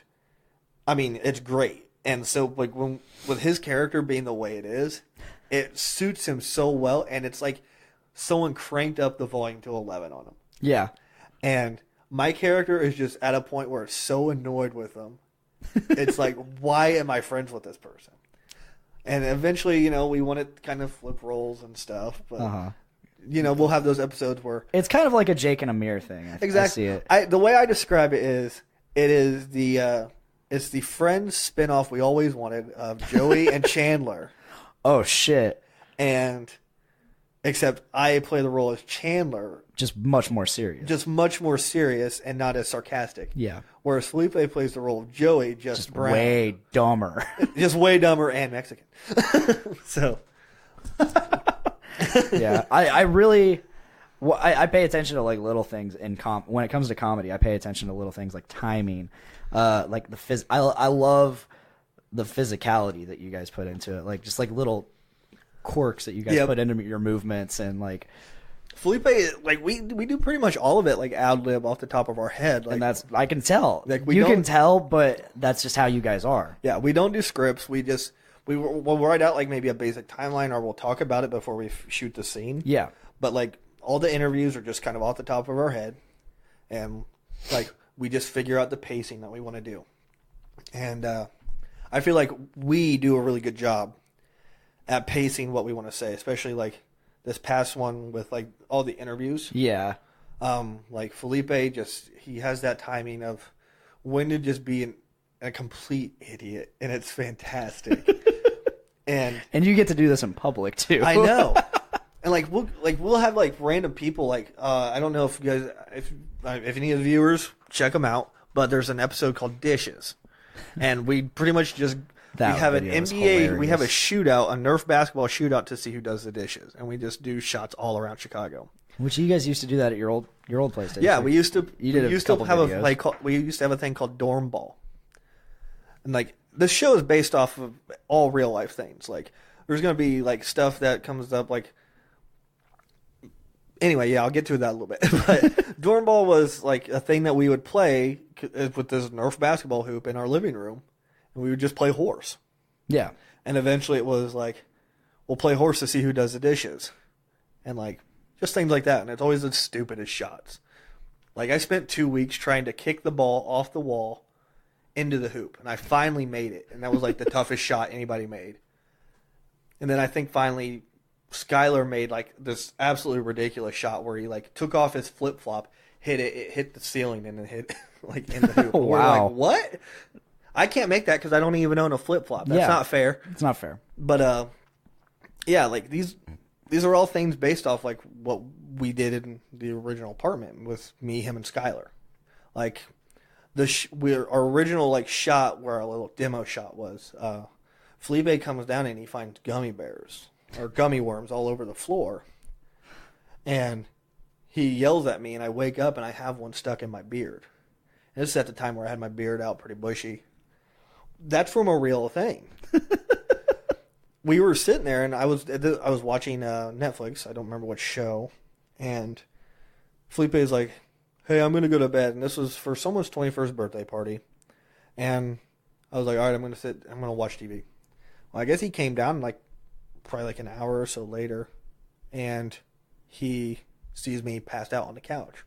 I mean it's great. And so like with his character being the way it is, it suits him so well, and it's like someone cranked up the volume to 11 on him. Yeah. And my character is just at a point where it's so annoyed with him. It's like, why am I friends with this person? And eventually, we want to kind of flip roles and stuff. But, we'll have those episodes where... It's kind of like a Jake and Amir thing. Exactly. I see it. The way I describe it is it's the Friends spinoff we always wanted of Joey and Chandler. Oh, shit. And... except I play the role as Chandler. Just much more serious. Just much more serious and not as sarcastic. Yeah. Whereas Felipe plays the role of Joey, just brown. Way dumber. Just way dumber and Mexican. So. Yeah. I really... Well, I pay attention to like little things in when it comes to comedy. I pay attention to little things like timing, like the I love the physicality that you guys put into it, like just like little quirks that you guys put into your movements, and like Felipe, like we do pretty much all of it like ad lib off the top of our head, like, and that's I can tell. Like you can tell, but that's just how you guys are. Yeah, we don't do scripts. We'll write out like maybe a basic timeline, or we'll talk about it before we shoot the scene. Yeah, but like all the interviews are just kind of off the top of our head, and like we just figure out the pacing that we want to do, and I feel like we do a really good job at pacing what we want to say, especially like this past one with like all the interviews. Yeah. Like Felipe he has that timing of when to just be a complete idiot, and it's fantastic. and you get to do this in public too. I know. And we'll have like random people like I don't know if you guys if any of the viewers check them out, but there's an episode called Dishes, and we pretty much just we have an NBA, we have a shootout, a Nerf basketball shootout to see who does the dishes, and we just do shots all around Chicago. Which you guys used to do that at your old place, didn't yeah, you? we used to. You did we used to have we used to have a thing called Dorm Ball, and like the show is based off of all real life things. Like there's gonna be like stuff that comes up like. Anyway, yeah, I'll get to that a little bit. But Dorm Ball was like a thing that we would play with this Nerf basketball hoop in our living room. And we would just play horse. Yeah. And eventually it was like, we'll play horse to see who does the dishes. And like, just things like that. And it's always the stupidest shots. Like I spent 2 weeks trying to kick the ball off the wall into the hoop. And I finally made it. And that was like the toughest shot anybody made. And then I think finally Skylar made like this absolutely ridiculous shot where he like took off his flip flop, hit it, it hit the ceiling, and then hit like in the hoop. Wow. We're like, what? I can't make that because I don't even own a flip flop. That's not fair. It's not fair. But yeah, like these are all things based off like what we did in the original apartment with me, him, and Skylar. Like our original like shot where our little demo shot was. Felipe comes down and he finds gummy bears or gummy worms all over the floor, and he yells at me, and I wake up and I have one stuck in my beard. And this is at the time where I had my beard out pretty bushy. That's from a real thing. We were sitting there, and I was watching Netflix. I don't remember what show. And Felipe is like, "Hey, I'm going to go to bed." And this was for someone's 21st birthday party. And I was like, "All right, I'm going to watch TV." Well, I guess he came down probably like an hour or so later, and he sees me passed out on the couch.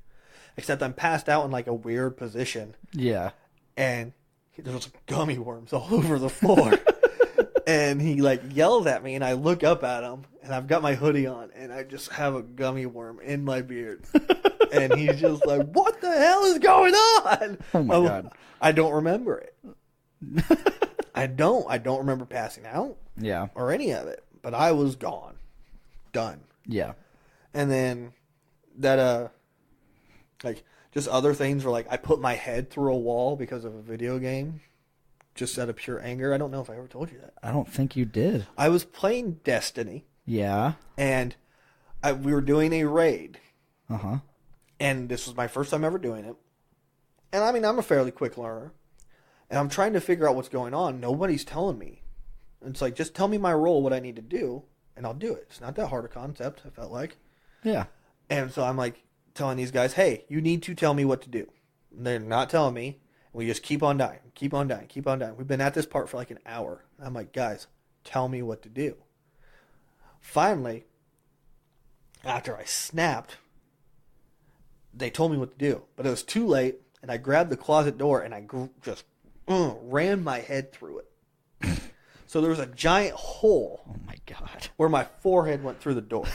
Except I'm passed out in like a weird position. Yeah. And there's gummy worms all over the floor. And he like yells at me, and I look up at him, and I've got my hoodie on, and I just have a gummy worm in my beard. And he's just like, "What the hell is going on?" Oh my God. I don't remember it. I don't remember passing out. Yeah. Or any of it. But I was gone. Done. Yeah. And then that like just other things were like I put my head through a wall because of a video game. Just out of pure anger. I don't know if I ever told you that. I don't think you did. I was playing Destiny. Yeah. And we were doing a raid. Uh-huh. And this was my first time ever doing it. And I mean, I'm a fairly quick learner. And I'm trying to figure out what's going on. Nobody's telling me. And it's like, just tell me my role, what I need to do, and I'll do it. It's not that hard a concept, I felt like. Yeah. And so I'm like telling these guys, "Hey, you need to tell me what to do." And they're not telling me. We just keep on dying, keep on dying, keep on dying. We've been at this part for like an hour. I'm like, "Guys, tell me what to do." Finally, after I snapped, they told me what to do. But it was too late, and I grabbed the closet door, and I just ran my head through it. So there was a giant hole. Oh, my God. Where my forehead went through the door.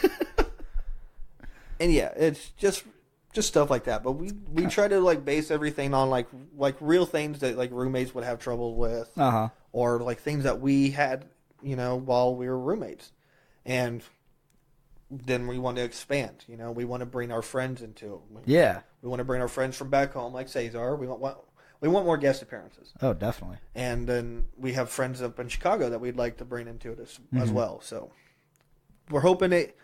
And yeah, it's just stuff like that. But we try to like base everything on like real things that like roommates would have trouble with, or like things that we had, while we were roommates. And then we want to expand. We want to bring our friends into it. Yeah, we want to bring our friends from back home, like Cesar. We want more guest appearances. Oh, definitely. And then we have friends up in Chicago that we'd like to bring into it as well. So we're hoping it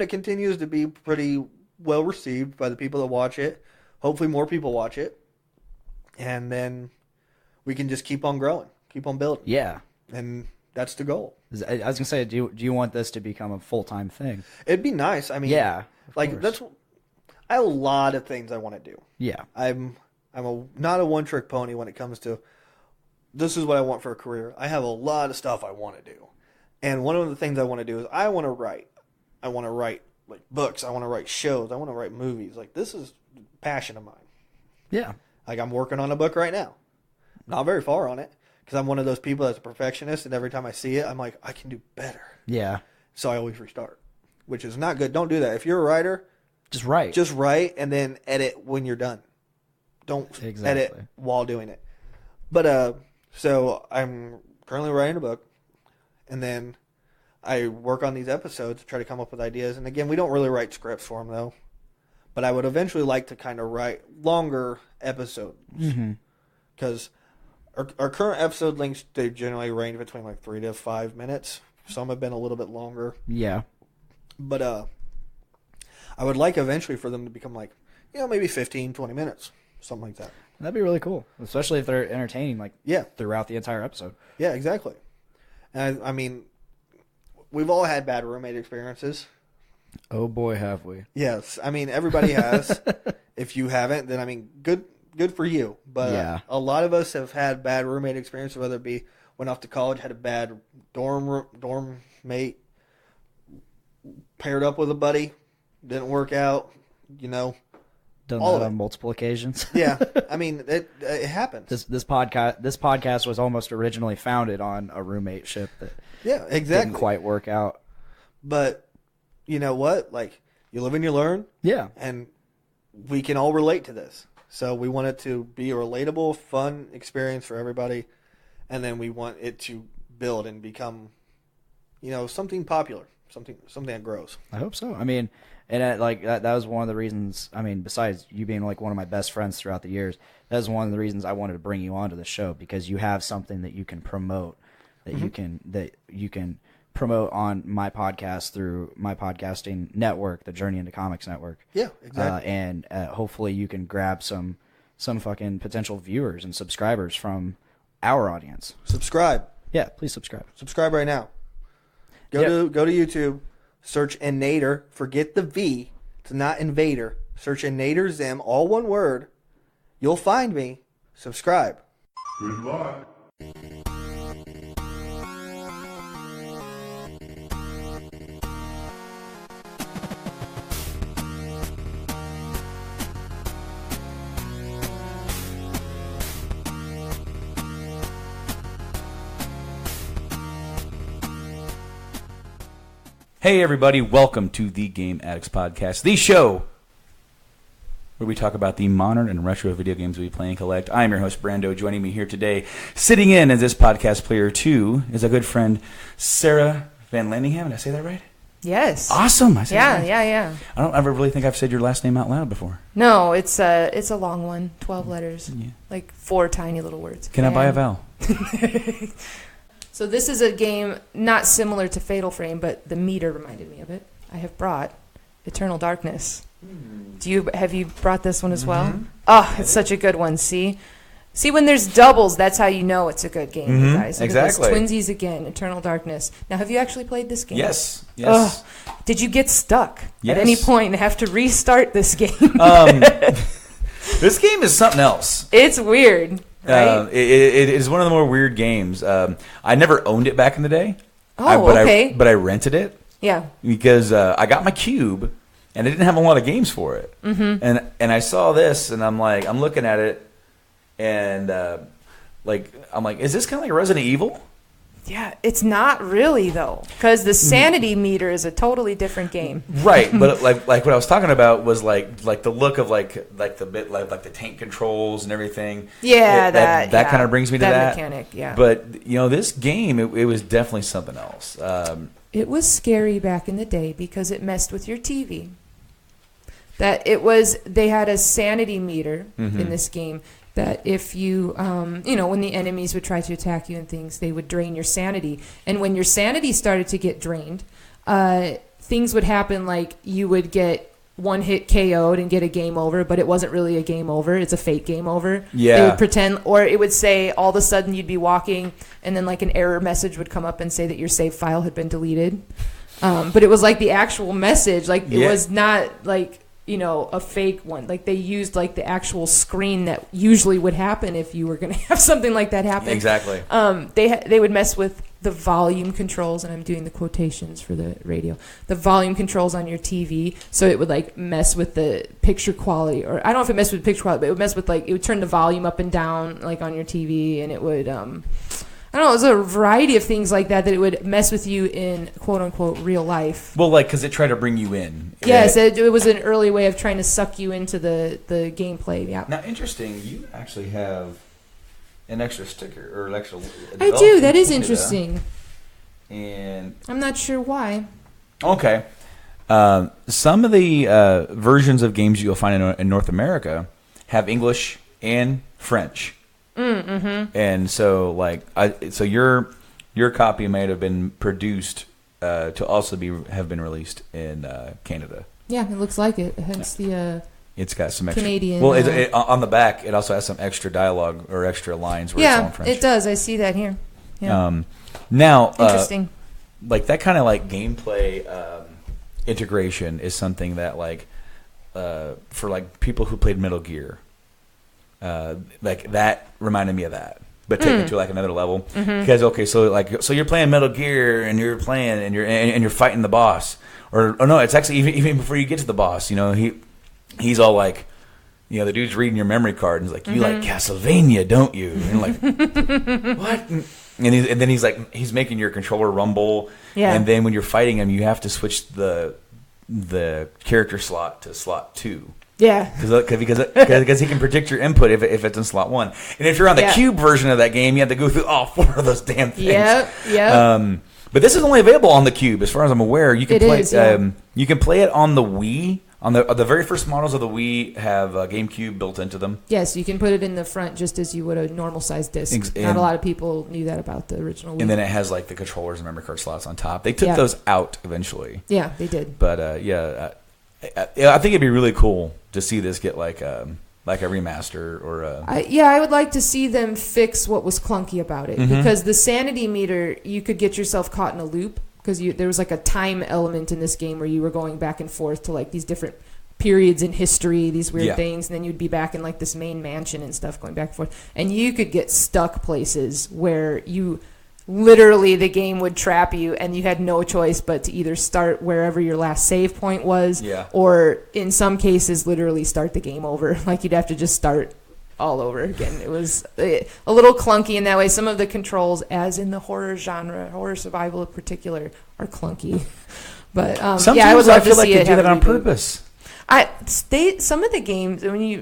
continues to be pretty well received by the people that watch it. Hopefully more people watch it. And then we can just keep on growing, keep on building. Yeah. And that's the goal. I was going to say, do you want this to become a full-time thing? It'd be nice. I mean, yeah, I have a lot of things I want to do. Yeah. I'm not a one-trick pony when it comes to this is what I want for a career. I have a lot of stuff I want to do. And one of the things I want to do is I want to write. I want to write like books. I want to write shows. I want to write movies. Like this is a passion of mine. Yeah. Like I'm working on a book right now. Not very far on it because I'm one of those people that's a perfectionist, and every time I see it, I'm like, I can do better. Yeah. So I always restart, which is not good. Don't do that. If you're a writer, just write. Just write and then edit when you're done. Don't edit while doing it. But so I'm currently writing a book, and then I work on these episodes to try to come up with ideas. And again, we don't really write scripts for them though. But I would eventually like to kind of write longer episodes because our current episode lengths, they generally range between like 3 to 5 minutes. Some have been a little bit longer. Yeah. But I would like eventually for them to become like, maybe 15, 20 minutes. Something like that. That'd be really cool, especially if they're entertaining, throughout the entire episode. Yeah, exactly. And I mean, we've all had bad roommate experiences. Oh boy, have we! Yes, I mean everybody has. If you haven't, then I mean, good for you. But a lot of us have had bad roommate experiences. Whether it be went off to college, had a bad dorm mate, paired up with a buddy, didn't work out. Done All that of on it. multiple occasions. Yeah, I mean, it happens. This podcast was almost originally founded on a roommateship that Yeah, exactly. didn't quite work out. But you know what? Like, you live and you learn. Yeah. And we can all relate to this. So we want it to be a relatable, fun experience for everybody. And then we want it to build and become, something popular, something that grows. I hope so. I mean, and that was one of the reasons. I mean, besides you being like one of my best friends throughout the years, that was one of the reasons I wanted to bring you onto the show, because you have something that you can promote, that you can promote on my podcast through my podcasting network, the Journey into Comics Network. Yeah, exactly. And hopefully you can grab some fucking potential viewers and subscribers from our audience. Subscribe. Yeah, please subscribe. Subscribe right now. Go to YouTube, search Inator. Forget the V. It's not Invader. Search Inator Zim, all one word. You'll find me. Subscribe. Good luck. Hey, everybody. Welcome to the Game Addicts Podcast, the show where we talk about the modern and retro video games we play and collect. I'm your host, Brando. Joining me here today, sitting in as this podcast player, too, is a good friend, Sarah Van Landingham. Did I say that right? Yes. Awesome. I said that right. Yeah. I don't ever really think I've said your last name out loud before. No, it's a long one, 12 letters, like 4 tiny little words. Can I buy a vowel? So this is a game not similar to Fatal Frame, but the meter reminded me of it. I have brought Eternal Darkness. Have you brought this one as well? Oh, it's such a good one. See when there's doubles, that's how you know it's a good game, you guys. Exactly. It's twinsies again, Eternal Darkness. Now, have you actually played this game? Yes. Did you get stuck yes. at any point and have to restart this game? This game is something else. It's weird. Right? It is one of the more weird games. I never owned it back in the day. Okay. But I rented it. Yeah. Because I got my cube, and I didn't have a lot of games for it. Mm-hmm. And I saw this, and I'm looking at it, and I'm like, is this kind of like Resident Evil? Yeah, it's not really though, because the sanity meter is a totally different game. Right, but like what I was talking about was like the look of like the tank controls and everything. Yeah, that kind of brings me to that mechanic. Yeah, but this game it was definitely something else. It was scary back in the day because it messed with your TV. They had a sanity meter in this game. That if you, when the enemies would try to attack you and things, they would drain your sanity. And when your sanity started to get drained, things would happen like you would get one hit KO'd and get a game over, but it wasn't really a game over. It's a fake game over. Yeah. They would pretend, or it would say all of a sudden you'd be walking and then like an error message would come up and say that your save file had been deleted. But it was like the actual message. Like it was not like, a fake one. Like they used like the actual screen that usually would happen if you were going to have something like that happen. Exactly. They would mess with the volume controls, and I'm doing the quotations for the radio. The volume controls on your TV, so it would like mess with the picture quality, or I don't know if it messed with picture quality, but it would mess with it would turn the volume up and down like on your TV, and it would I don't know, it was a variety of things like that it would mess with you in quote-unquote real life. Well, because it tried to bring you in. Yes, it was an early way of trying to suck you into the gameplay, yeah. Now, interesting, you actually have an extra sticker, or an extra... I do, that is interesting. And... I'm not sure why. Okay. Some of the versions of games you'll find in North America have English and French. Mm-hmm. And so, so your copy might have been produced to also have been released in Canada. Yeah, it looks like it. Hence the it's got some extra Canadian. Well, on the back, it also has some extra dialogue or extra lines where it's all in French. It does. I see that here. Yeah. Now, interesting. Like that kind of gameplay integration is something that for people who played Metal Gear. That reminded me of that, but take it to another level. Because so you're playing Metal Gear and you're playing and you're fighting the boss, or no, it's actually even before you get to the boss. He's all like, the dude's reading your memory card and he's like, "You like Castlevania, don't you?" And you're like, "What?" And then he's like, he's making your controller rumble. Yeah. And then when you're fighting him, you have to switch the character slot to slot 2. Yeah. Because he can predict your input if it's in slot 1. And if you're on the cube version of that game, you have to go through all 4 of those damn things. Yep. But this is only available on the cube, as far as I'm aware. You can play. You can play it on the Wii. On the very first models of the Wii have GameCube built into them. Yes, you can put it in the front just as you would a normal sized disc. Not a lot of people knew that about the original Wii. And then it has like the controllers and memory card slots on top. They took those out eventually. Yeah, they did. But I think it'd be really cool to see this get like a remaster or a... I would like to see them fix what was clunky about it, because the sanity meter, you could get yourself caught in a loop, because there was like a time element in this game where you were going back and forth to like these different periods in history, these weird things, and then you'd be back in like this main mansion and stuff, going back and forth, and you could get stuck places where you literally, the game would trap you and you had no choice but to either start wherever your last save point was, or in some cases literally start the game over. Like you'd have to just start all over again. It was a little clunky in that way. Some of the controls, as in the horror genre, horror survival in particular, are clunky. But sometimes I would love I feel to like see they it do that on reboot. purpose. Some of the games, when you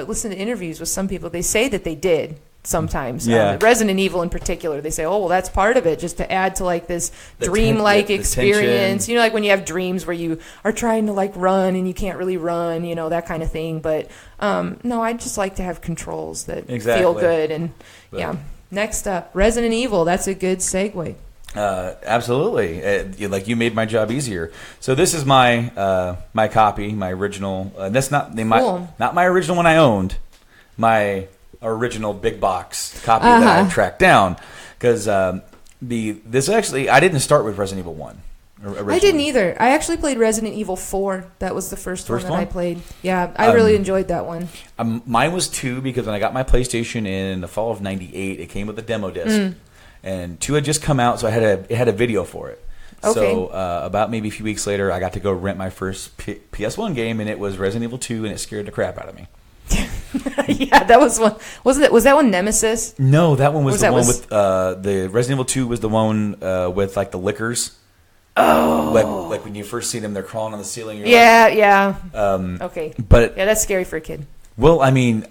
listen to interviews with some people, they say that they did sometimes. Yeah. Resident Evil in particular, they say, oh, well, that's part of it, just to add to like this dreamlike experience. Tension. Like when you have dreams where you are trying to like run and you can't really run, that kind of thing. But no, I'd just like to have controls that feel good. And next up, Resident Evil. That's a good segue. Absolutely. Like you made my job easier. So this is my my copy, my original. That's not my original one I owned. My original big box copy that I tracked down, because this actually, I didn't start with Resident Evil 1. Originally. I didn't either. I actually played Resident Evil 4. That was the first one that I played. Yeah, I really enjoyed that one. Mine was 2, because when I got my PlayStation in the fall of '98, it came with a demo disc, and 2 had just come out, so it had a video for it. Okay. So about maybe a few weeks later, I got to go rent my first PS1 game, and it was Resident Evil 2, and it scared the crap out of me. Yeah, that was one. Was that one Nemesis? No, that one was the one with the Resident Evil 2 was the one with like the lickers. Oh, like when you first see them, they're crawling on the ceiling. Yeah. Okay, but that's scary for a kid. Well, I mean,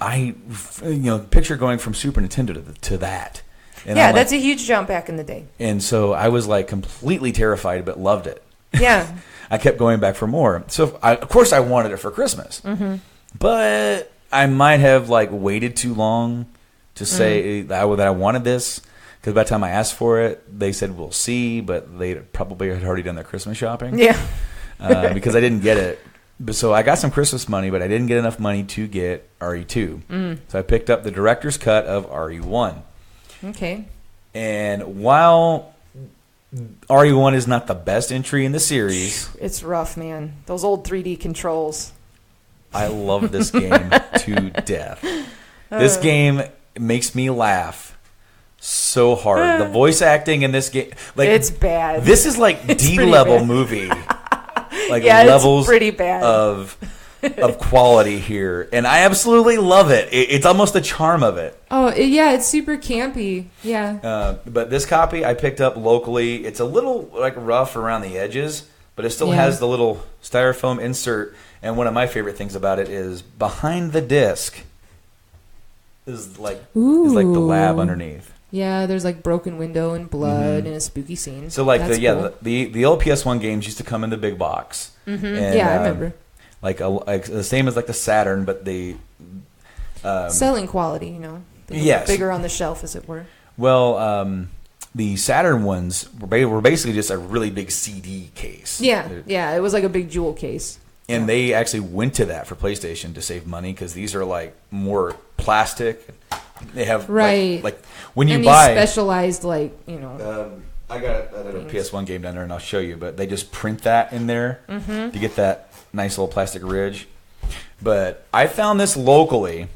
picture going from Super Nintendo to that. And that's a huge jump back in the day. And so I was like completely terrified, but loved it. Yeah, I kept going back for more. So of course I wanted it for Christmas, but I might have like waited too long to say that I wanted this, because by the time I asked for it, they said we'll see, but they probably had already done their Christmas shopping. Yeah, because I didn't get it. But so I got some Christmas money, but I didn't get enough money to get RE2. So I picked up the director's cut of RE1. Okay. And while RE1 is not the best entry in the series, it's rough, man. Those old 3D controls. I love this game to death. This game makes me laugh so hard. The voice acting in this game, like, it's bad. This is like D-level movie. Like levels it's pretty bad. of quality here, and I absolutely love it. It's almost the charm of it. Oh yeah, it's super campy. Yeah. But this copy I picked up locally. It's a little like rough around the edges, but it still has the little styrofoam insert. And one of my favorite things about it is behind the disc is like the lab underneath. Yeah, there's like broken window and blood and a spooky scene. So like cool. the old PS1 games used to come in the big box. And, I remember. Like the same as like the Saturn, but the selling quality, bigger on the shelf, as it were. Well, the Saturn ones were basically just a really big CD case. Yeah, it was like a big jewel case. And they actually went to that for PlayStation to save money, because these are like more plastic. They have like when you buy specialized I got a PS1 game down there, and I'll show you. But they just print that in there to get that nice little plastic ridge. But I found this locally,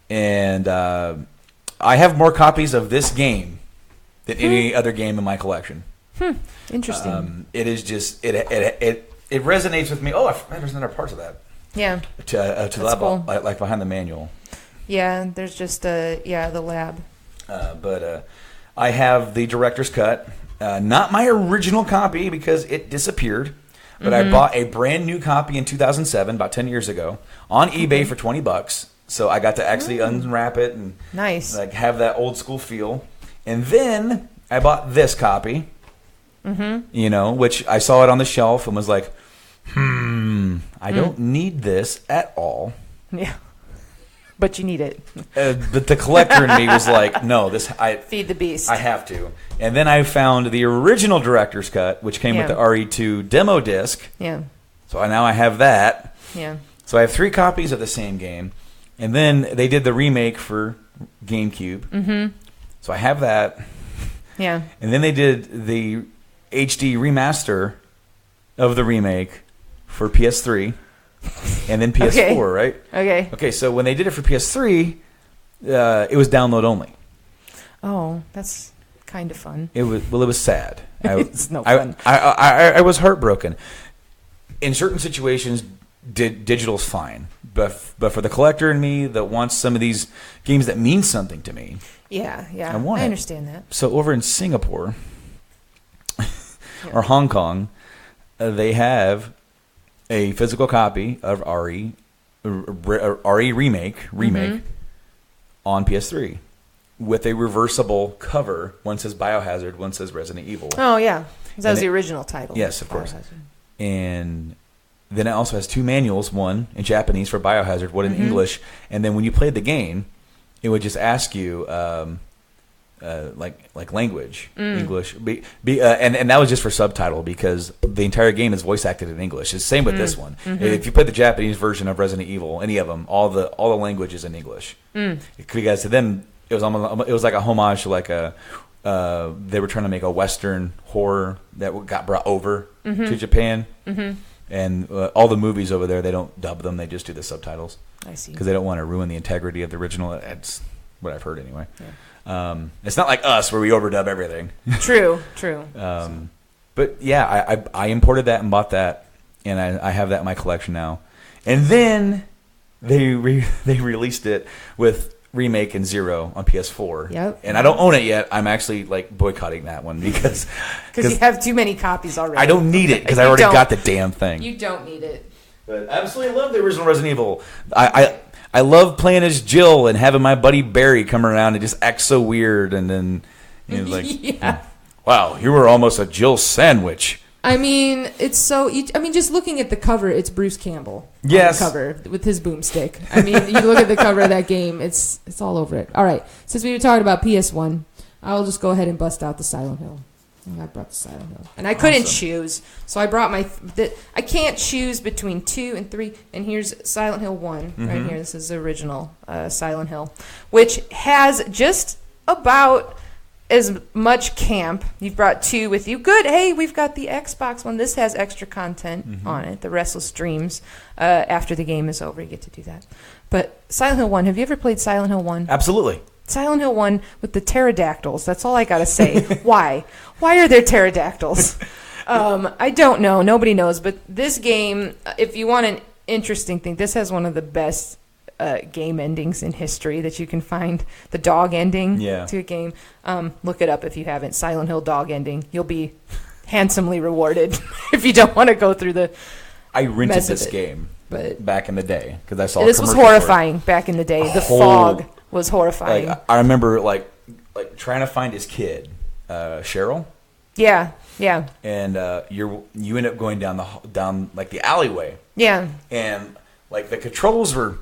and I have more copies of this game than any other game in my collection. Interesting. It is just it resonates with me. Oh, there's another part of that. Yeah. To the lab, cool. like behind the manual. Yeah, there's just the lab. But I have the director's cut. Not my original copy because it disappeared. But I bought a brand new copy in 2007, about 10 years ago, on eBay for $20. So I got to actually unwrap it and nice, like have that old school feel. And then I bought this copy, you know, which I saw it on the shelf and was like, I don't need this at all. Yeah. But you need it. But the collector in me was like, no, feed the beast. I have to. And then I found the original director's cut, which came with the RE2 demo disc. Yeah. So now I have that. Yeah. So I have 3 copies of the same game. And then they did the remake for GameCube. So I have that. Yeah. And then they did the HD remaster of the remake for PS3. And then PS4, right? Okay. Okay, so when they did it for PS3, it was download only. Oh, that's kind of fun. It was sad. It's no fun. I was heartbroken. In certain situations, digital's fine, but for the collector and me that wants some of these games that mean something to me, yeah, I understand that. So over in Singapore or Hong Kong, they have a physical copy of RE remake on PS3 with a reversible cover. One says Biohazard, one says Resident Evil. Oh yeah, that was the original title. Yes, of course. And then it also has 2 manuals, one in Japanese for Biohazard, one in English. And then when you played the game, it would just ask you like language, English, and that was just for subtitle because the entire game is voice acted in English. It's the same with this one. If you play the Japanese version of Resident Evil, any of them, all the language is in English. Because to them, it was like a homage to like they were trying to make a Western horror that got brought over to Japan. And all the movies over there, they don't dub them; they just do the subtitles. I see. Because they don't want to ruin the integrity of the original. That's what I've heard anyway. Yeah. It's not like us where we overdub everything. True. But yeah, I imported that and bought that, and I have that in my collection now. And then they released it with remake and Zero on PS4. Yep. And I don't own it yet. I'm actually like boycotting that one because you have too many copies already. I don't need it because I already got the damn thing. You don't need it. But I absolutely love the original Resident Evil. I love playing as Jill and having my buddy Barry come around and just act so weird, and then like, wow, you were almost a Jill sandwich. I mean, it's so. Just looking at the cover, it's Bruce Campbell. Yes, on the cover with his boomstick. I mean, you look at the cover of that game; it's all over it. All right, since we were talking about PS1, I'll just go ahead and bust out the Silent Hill. I brought the Silent Hill, and I couldn't choose, so I brought I can't choose between 2 and 3. And here's Silent Hill 1 right here. This is the original Silent Hill, which has just about as much camp. You've brought 2 with you. Good. Hey, we've got the Xbox one. This has extra content on it. The rest will streams after the game is over. You get to do that. But Silent Hill 1, have you ever played Silent Hill 1? Absolutely. Silent Hill 1 with the pterodactyls. That's all I got to say. Why? Why are there pterodactyls? I don't know. Nobody knows. But this game, if you want an interesting thing, this has one of the best game endings in history that you can find. The dog ending to a game. Look it up if you haven't. Silent Hill dog ending. You'll be handsomely rewarded if you don't want to go through the I rented mess of this it. game But back in the day because I saw this was horrifying back in the day. The fog was horrifying. Like, I remember like trying to find his kid, Cheryl. Yeah. And you end up going down like the alleyway. Yeah. And like the controls were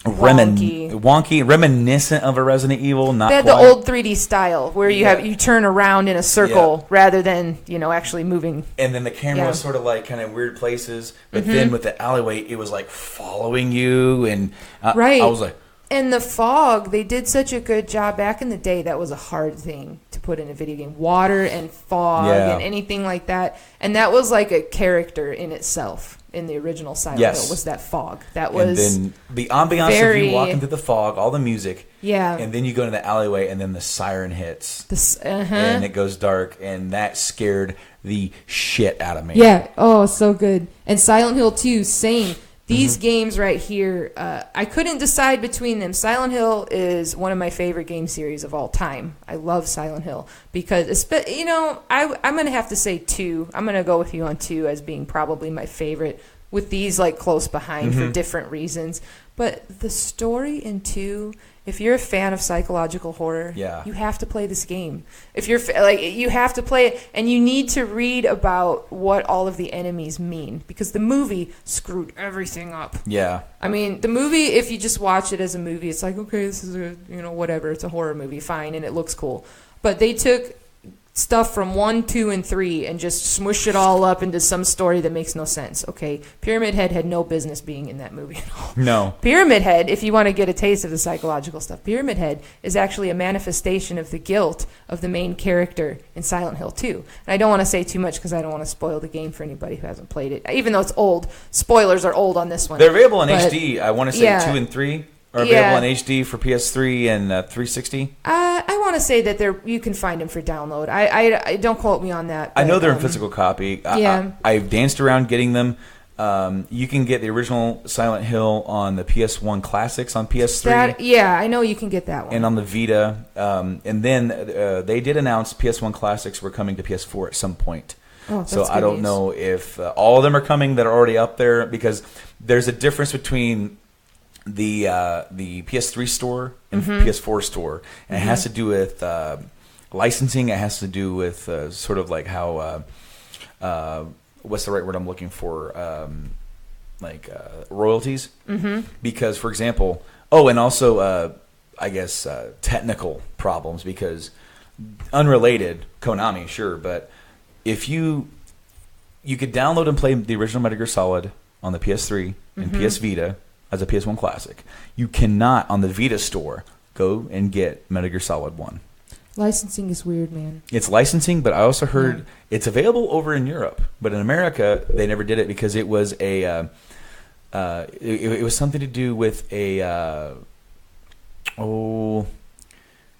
wonky, reminiscent of a Resident Evil. Not they had quite. the old 3D style where you turn around in a circle rather than actually moving. And then the camera was sort of like kind of weird places, but then with the alleyway, it was like following you, and I was like. And the fog, they did such a good job back in the day. That was a hard thing to put in a video game. Water and fog and anything like that. And that was like a character in itself in the original Silent Hill was that fog. That was and then the ambiance of you walking through the fog, all the music. Yeah. And then you go into the alleyway and then the siren hits. And it goes dark, and that scared the shit out of me. Yeah. Oh, so good. And Silent Hill 2, same. These games right here, I couldn't decide between them. Silent Hill is one of my favorite game series of all time. I love Silent Hill because, I'm going to have to say 2. I'm going to go with you on 2 as being probably my favorite, with these like close behind for different reasons. But the story in 2, if you're a fan of psychological horror, you have to play this game. If you're you have to play it, and you need to read about what all of the enemies mean, because the movie screwed everything up. Yeah. I mean, the movie, if you just watch it as a movie, it's like, okay, this is whatever, it's a horror movie, fine, and it looks cool. But they took stuff from 1, 2, and 3 and just smush it all up into some story that makes no sense. Okay, Pyramid Head had no business being in that movie at all. No. Pyramid Head, if you want to get a taste of the psychological stuff, Pyramid Head is actually a manifestation of the guilt of the main character in Silent Hill 2. And I don't want to say too much because I don't want to spoil the game for anybody who hasn't played it. Even though it's old, spoilers are old on this one. They're available in HD. I want to say 2 and 3 are available in HD for PS3 and 360. I want to say that you can find them for download. I don't quote me on that. But, I know they're in physical copy. I've danced around getting them. You can get the original Silent Hill on the PS1 Classics on PS3. I know you can get that one. And on the Vita. And then they did announce PS1 Classics were coming to PS4 at some point. Oh, so I don't know if all of them are coming that are already up there, because there's a difference between the PS3 store and PS4 store, and it has to do with licensing. It has to do with sort of like how what's the right word I'm looking for, royalties. Because, for example, and also I guess technical problems, because unrelated, Konami, sure, but if you could download and play the original Metal Gear Solid on the PS3 and PS Vita as a PS1 Classic, you cannot on the Vita store go and get Metal Gear Solid 1. Licensing is weird, man. It's licensing, but I also heard it's available over in Europe, but in America they never did it because it was it was something to do with a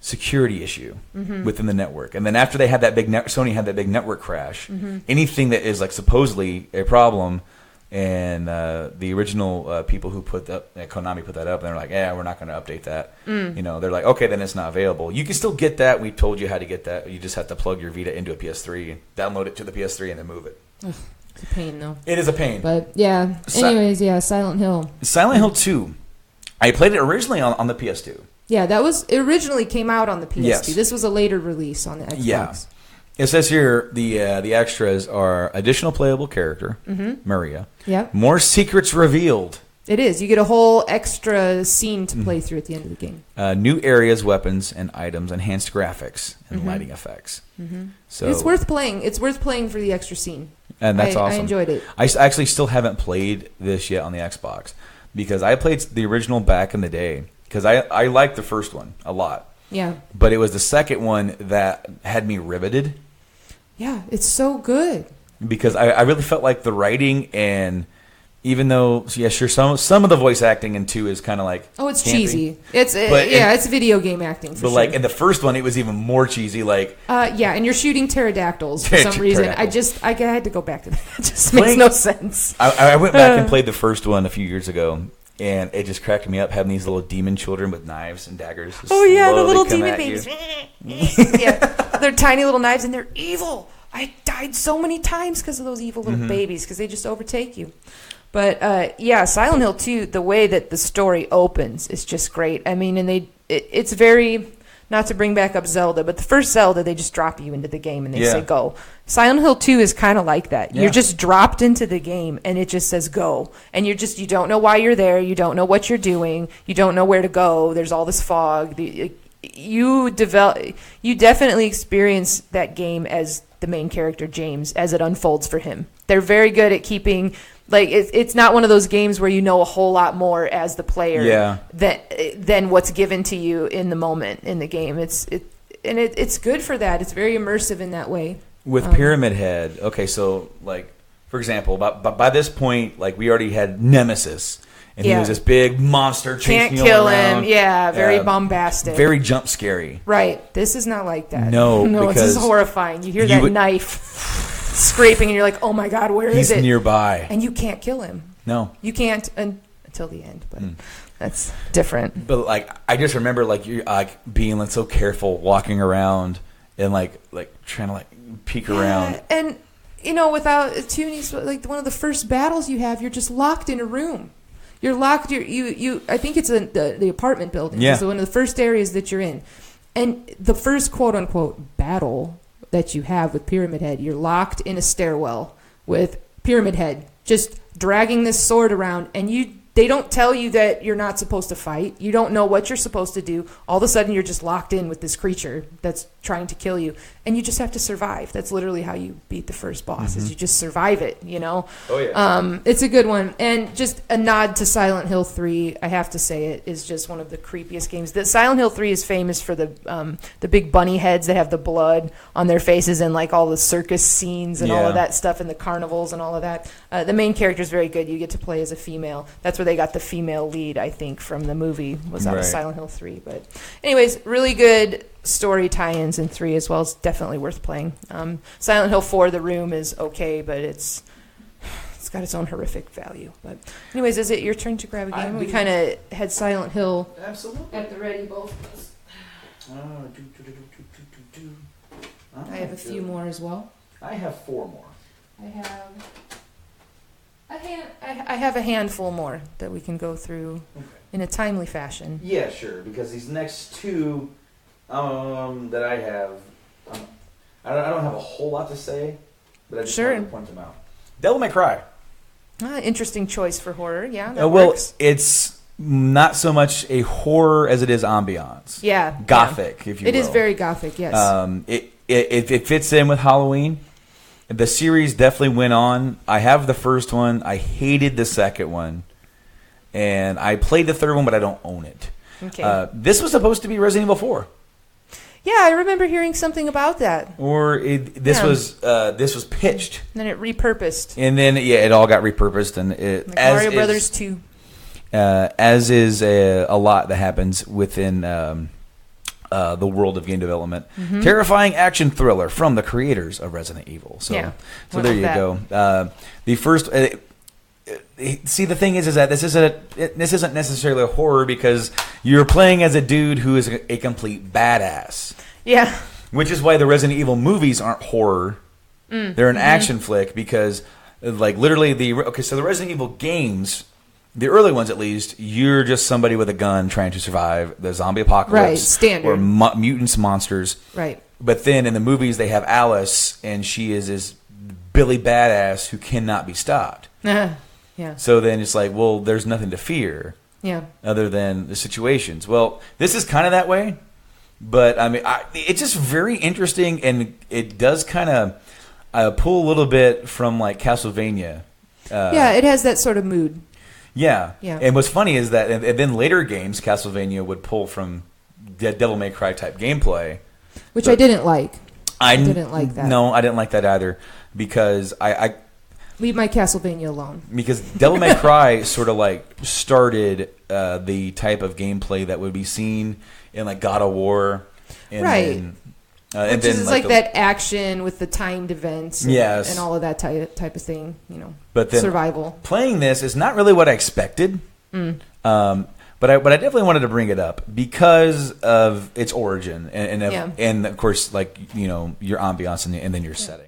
security issue within the network. And then after they had that Sony had that big network crash, anything that is like supposedly a problem. And the original people who put that, Konami put that up, and they're like, we're not going to update that. They're like, okay, then it's not available. You can still get that. We told you how to get that. You just have to plug your Vita into a PS3, download it to the PS3, and then move it. Ugh, it's a pain, though. It is a pain. But, yeah. Anyways, Silent Hill. Silent Hill 2. I played it originally on the PS2. Yeah, it originally came out on the PS2. Yes. This was a later release on the Xbox. Yeah. It says here the extras are additional playable character, Maria. Yep. More secrets revealed. It is. You get a whole extra scene to play through at the end of the game. New areas, weapons, and items, enhanced graphics, and lighting effects. So it's worth playing. It's worth playing for the extra scene. And that's awesome. I enjoyed it. I actually still haven't played this yet on the Xbox, because I played the original back in the day, because I liked the first one a lot. Yeah. But it was the second one that had me riveted. Yeah, it's so good. Because I really felt like the writing, and even though, sure, some of the voice acting in 2 is kind of like it's campy. cheesy. It's video game acting for but sure. Like in the first one, it was even more cheesy. Like and you're shooting pterodactyls for some reason. I had to go back to that. It just makes no sense. I went back and played the first one a few years ago, and it just cracked me up having these little demon children with knives and daggers. The little demon babies. They're tiny little knives, and they're evil. I died so many times because of those evil little babies, because they just overtake you. But Silent Hill 2, the way that the story opens is just great. I mean, and it's very, not to bring back up Zelda, but the first Zelda, they just drop you into the game and they say go. Silent Hill 2 is kind of like that. Yeah. You're just dropped into the game and it just says go. And you don't know why you're there. You don't know what you're doing. You don't know where to go. There's all this fog. You definitely experience that game as the main character, James, as it unfolds for him. They're very good at keeping, it's not one of those games where you know a whole lot more as the player than what's given to you in the moment in the game. It's good for that. It's very immersive in that way. With Pyramid Head, okay, so for example, by this point, we already had Nemesis. And he was this big monster chasing you all around. Can't kill him. Very bombastic. Very jump scary. Right. This is not like that. No, this is horrifying. You hear that knife scraping, and you're like, oh my God, where is it? He's nearby. And you can't kill him. No. You can't until the end, but that's different. But like, I just remember like you being like so careful walking around and like trying to like peek around. And without Toonies, like one of the first battles you have, you're just locked in a room. You're locked. You. I think it's the apartment building. Yeah. So one of the first areas that you're in, and the first quote unquote battle that you have with Pyramid Head, you're locked in a stairwell with Pyramid Head just dragging this sword around, and they don't tell you that you're not supposed to fight. You don't know what you're supposed to do. All of a sudden, you're just locked in with this creature that's trying to kill you, and you just have to survive. That's literally how you beat the first boss, is you just survive it, Oh, yeah. It's a good one. And just a nod to Silent Hill 3, I have to say it, is just one of the creepiest games. The Silent Hill 3 is famous for the big bunny heads that have the blood on their faces and like all the circus scenes and all of that stuff and the carnivals and all of that. The main character is very good. You get to play as a female. That's where they got the female lead, I think, from the movie, was out of Silent Hill 3. But anyways, really good story tie-ins in 3 as well. It's definitely worth playing. Silent Hill 4, The Room, is okay, but it's got its own horrific value. But anyways, is it your turn to grab a game? We kind of had Silent Hill at the ready, both of us. I have a few more as well. I have 4 more. I have a handful more that we can go through in a timely fashion. Yeah, sure. Because these next 2 that I have, I don't have a whole lot to say, but I just want to point them out. Devil May Cry. Interesting choice for horror. Yeah. Well, works. It's not so much a horror as it is ambiance. Yeah. Gothic, if you will. It is very gothic. Yes. It fits in with Halloween. The series definitely went on. I have the first one. I hated the second one. And I played the third one, but I don't own it. Okay. This was supposed to be Resident Evil 4. Yeah, I remember hearing something about that. Or this was pitched. And then it repurposed. And then, it all got repurposed. And like Mario Brothers 2. As is a lot that happens within the world of game development. Terrifying action thriller from the creators of Resident Evil. So there you go. The first... see, the thing is that this isn't necessarily a horror because you're playing as a dude who is a complete badass. Yeah. Which is why the Resident Evil movies aren't horror. They're an action flick because, like, literally the Resident Evil games, the early ones at least, you're just somebody with a gun trying to survive the zombie apocalypse. Right, standard. Or mutants, monsters. Right. But then in the movies they have Alice, and she is this Billy badass who cannot be stopped. Yeah. So then it's like, well, there's nothing to fear. Yeah. Other than the situations. Well, this is kind of that way, but I mean, it's just very interesting, and it does kind of pull a little bit from like Castlevania. It has that sort of mood. Yeah. Yeah. And what's funny is that, and then later games, Castlevania would pull from Devil May Cry type gameplay, which I didn't like. I didn't like that. No, I didn't like that either because I leave my Castlevania alone. Because Devil May Cry sort of like started the type of gapeplay that would be seen in like God of War, and right? Which is like the, that action with the timed events, and all of that type of thing, But then survival. Playing this is not really what I expected, but I definitely wanted to bring it up because of its origin and of course like your ambiance and then your setting.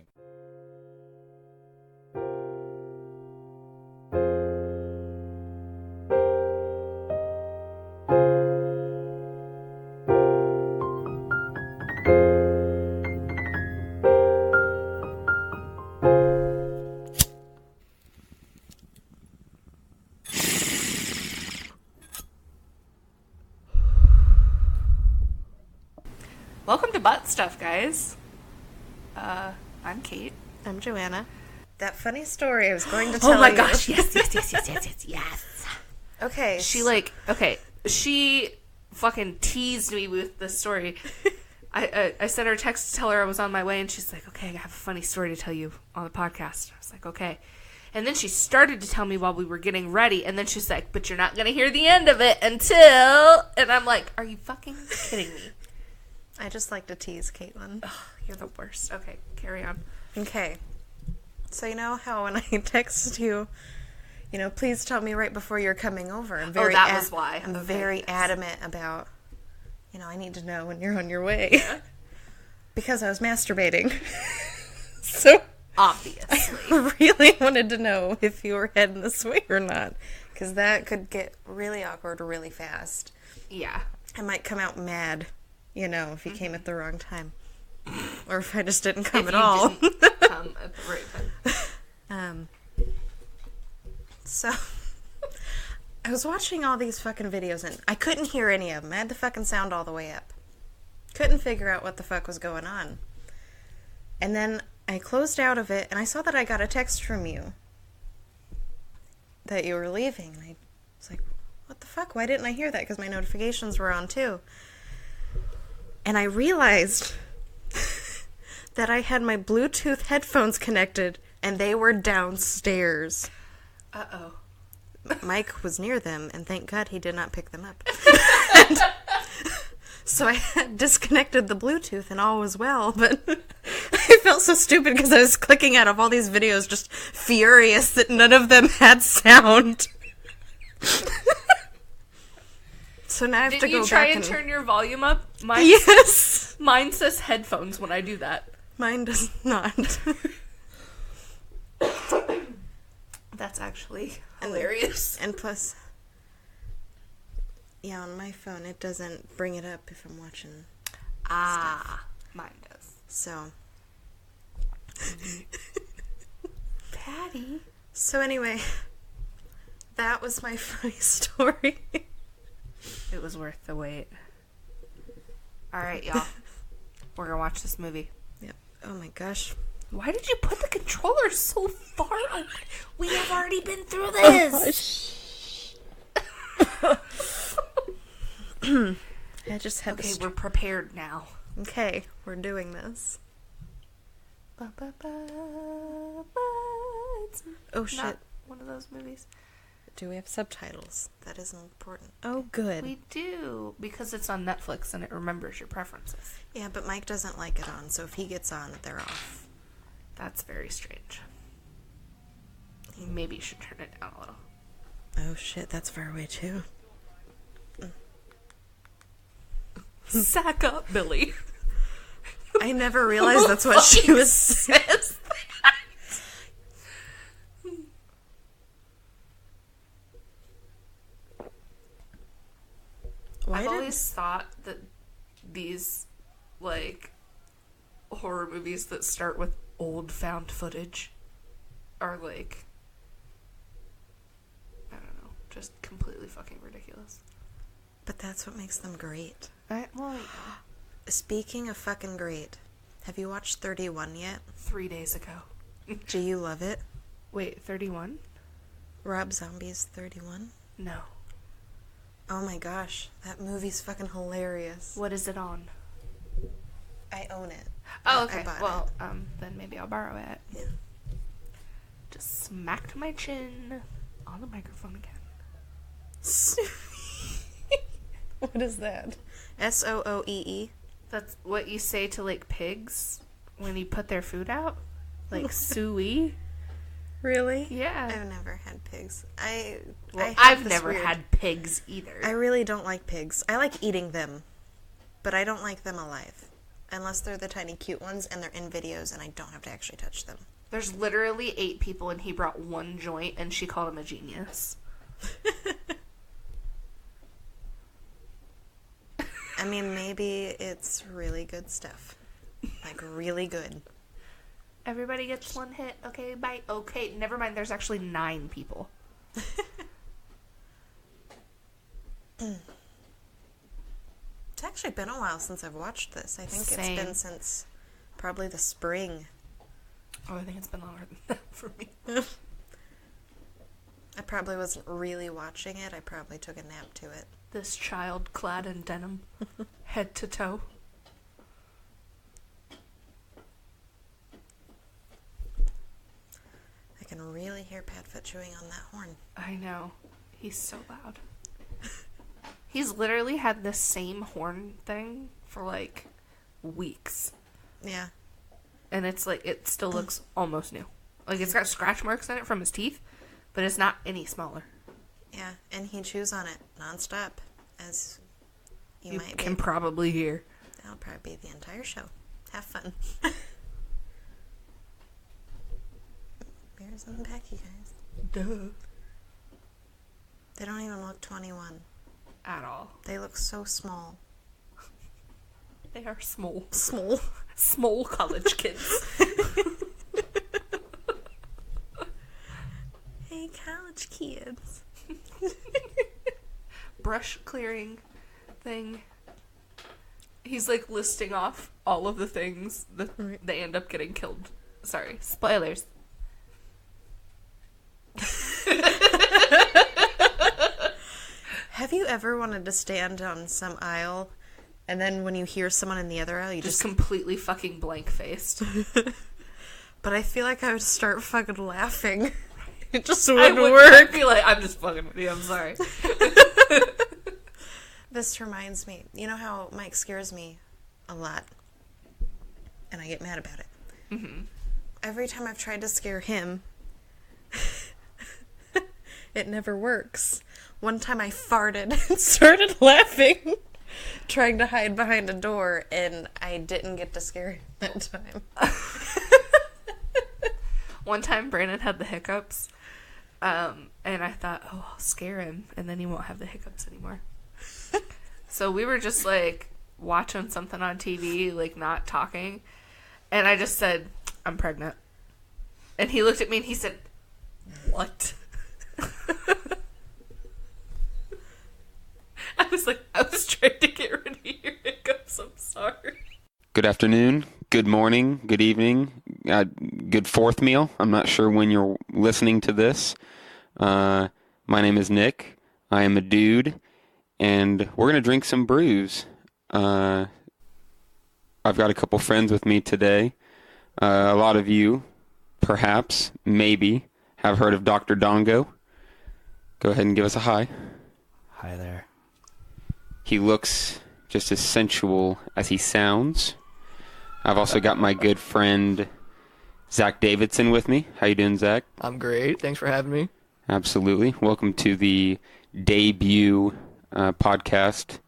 Welcome to Butt Stuff, guys. I'm Kate. I'm Joanna. That funny story I was going to tell you. Oh my gosh, yes. Okay. She fucking teased me with this story. I sent her a text to tell her I was on my way, and she's like, okay, I have a funny story to tell you on the podcast. I was like, okay. And then she started to tell me while we were getting ready, and then she's like, but you're not going to hear the end of it until... And I'm like, are you fucking kidding me? I just like to tease Caitlin. Ugh, you're the worst. Okay, carry on. Okay. So you know how when I text you, You know, please tell me right before you're coming over. I'm that was why. I'm Okay, very yes. adamant about, you know, I need to know when you're on your way. Yeah. Because I was masturbating. So Obviously. I really wanted to know if you were heading this way or not. Because that could get really awkward really fast. Yeah. I might come out mad, you know, if you came at the wrong time. Or if I just didn't come at all. Didn't come at the right time. So, I was watching all these fucking videos and I couldn't hear any of them. I had the fucking sound all the way up. Couldn't figure out what the fuck was going on. And then I closed out of it and I saw that I got a text from you that you were leaving. And I was like, what the fuck? Why didn't I hear that? Because my notifications were on too. And I realized that I had my Bluetooth headphones connected and they were downstairs. Uh-oh. Mike was near them, and thank God he did not pick them up. So I had disconnected the Bluetooth, and all was well, but I felt so stupid because I was clicking out of all these videos just furious that none of them had sound. So now I have to go back. Did you try and turn your volume up? Yes. Mine says headphones when I do that. Mine does not. That's actually hilarious. And plus, yeah, on my phone it doesn't bring it up if I'm watching stuff. Mine does. So. Patty. So anyway, that was my funny story. It was worth the wait. Alright, y'all. We're gonna watch this movie. Yep. Oh my gosh. Why did you put the controller so far away? We have already been through this. I just had Okay, we're prepared now. Okay, we're doing this. Oh shit. Not one of those movies. Do we have subtitles? That isn't important. Oh, good. We do, because it's on Netflix and it remembers your preferences. Yeah, but Mike doesn't like it on, so if he gets on, they're off. That's very strange. Maybe you should turn it down a little. Oh shit, that's far away too. Sack up, Billy. I never realized that's what she was saying. I've always thought that these, like, horror movies that start with old found footage are, like, I don't know, just completely fucking ridiculous. But that's what makes them great. Well, Speaking of fucking great, have you watched 31 yet? 3 days ago. Do you love it? Wait, 31? Rob Zombie's 31? No. Oh my gosh, that movie's fucking hilarious. What is it on? I own it. Oh, I okay. bought Well, then maybe I'll borrow it. Yeah. Just smacked my chin on the microphone again. What is that? SOOEE? That's what you say to, like, pigs when you put their food out? Like, suey? Really? Yeah. I've never had pigs. I've never had pigs either. I really don't like pigs. I like eating them, but I don't like them alive. Unless they're the tiny cute ones and they're in videos and I don't have to actually touch them. There's literally 8 people and he brought one joint and she called him a genius. I mean, maybe it's really good stuff. Like, really good. Everybody gets one hit. Okay, bye. Okay, never mind. There's actually 9 people. It's actually been a while since I've watched this. I think Same. it's been since probably the spring. Oh, I think it's been longer than that for me. I probably wasn't really watching it. I probably took a nap to it. This child clad in denim, head to toe. I can really hear Padfoot chewing on that horn. I know. He's so loud. He's literally had the same horn thing for, like, weeks. Yeah. And it's like, it still looks almost new. Like, it's got scratch marks in it from his teeth, but it's not any smaller. Yeah, and he chews on it nonstop, as you might can be. probably hear. That'll probably be the entire show. Have fun. Beers in the pack, you guys. Duh. They don't even look 21. At all. They look so small. They are small. Small. Small college kids. Hey, college kids. Brush clearing thing. He's like listing off all of the things that they end up getting killed. Sorry, spoilers. Have you ever wanted to stand on some aisle, and then when you hear someone in the other aisle, you just completely fucking blank-faced? But I feel like I would start fucking laughing. It just I wouldn't would work. be like, I'm just fucking with you, I'm sorry. This reminds me, you know how Mike scares me a lot, and I get mad about it. Mm-hmm. Every time I've tried to scare him, it never works. One time I farted and started laughing, trying to hide behind a door, and I didn't get to scare him that time. One time Brandon had the hiccups, and I thought, oh, I'll scare him, and then he won't have the hiccups anymore. So we were just, like, watching something on TV, like, not talking, and I just said, I'm pregnant. And he looked at me and he said, what? I was like, I was trying to get rid of your hiccups, I'm sorry. Good afternoon, good morning, good evening, good fourth meal. I'm not sure when you're listening to this. My name is Nick. I am a dude, and we're going to drink some brews. I've got a couple friends with me today. A lot of you, perhaps, maybe, have heard of Dr. Dongo. Go ahead and give us a hi. Hi there. He looks just as sensual as he sounds. I've also got my good friend Zach Davidson with me. How you doing, Zach? I'm great. Thanks for having me. Absolutely. Welcome to the debut podcast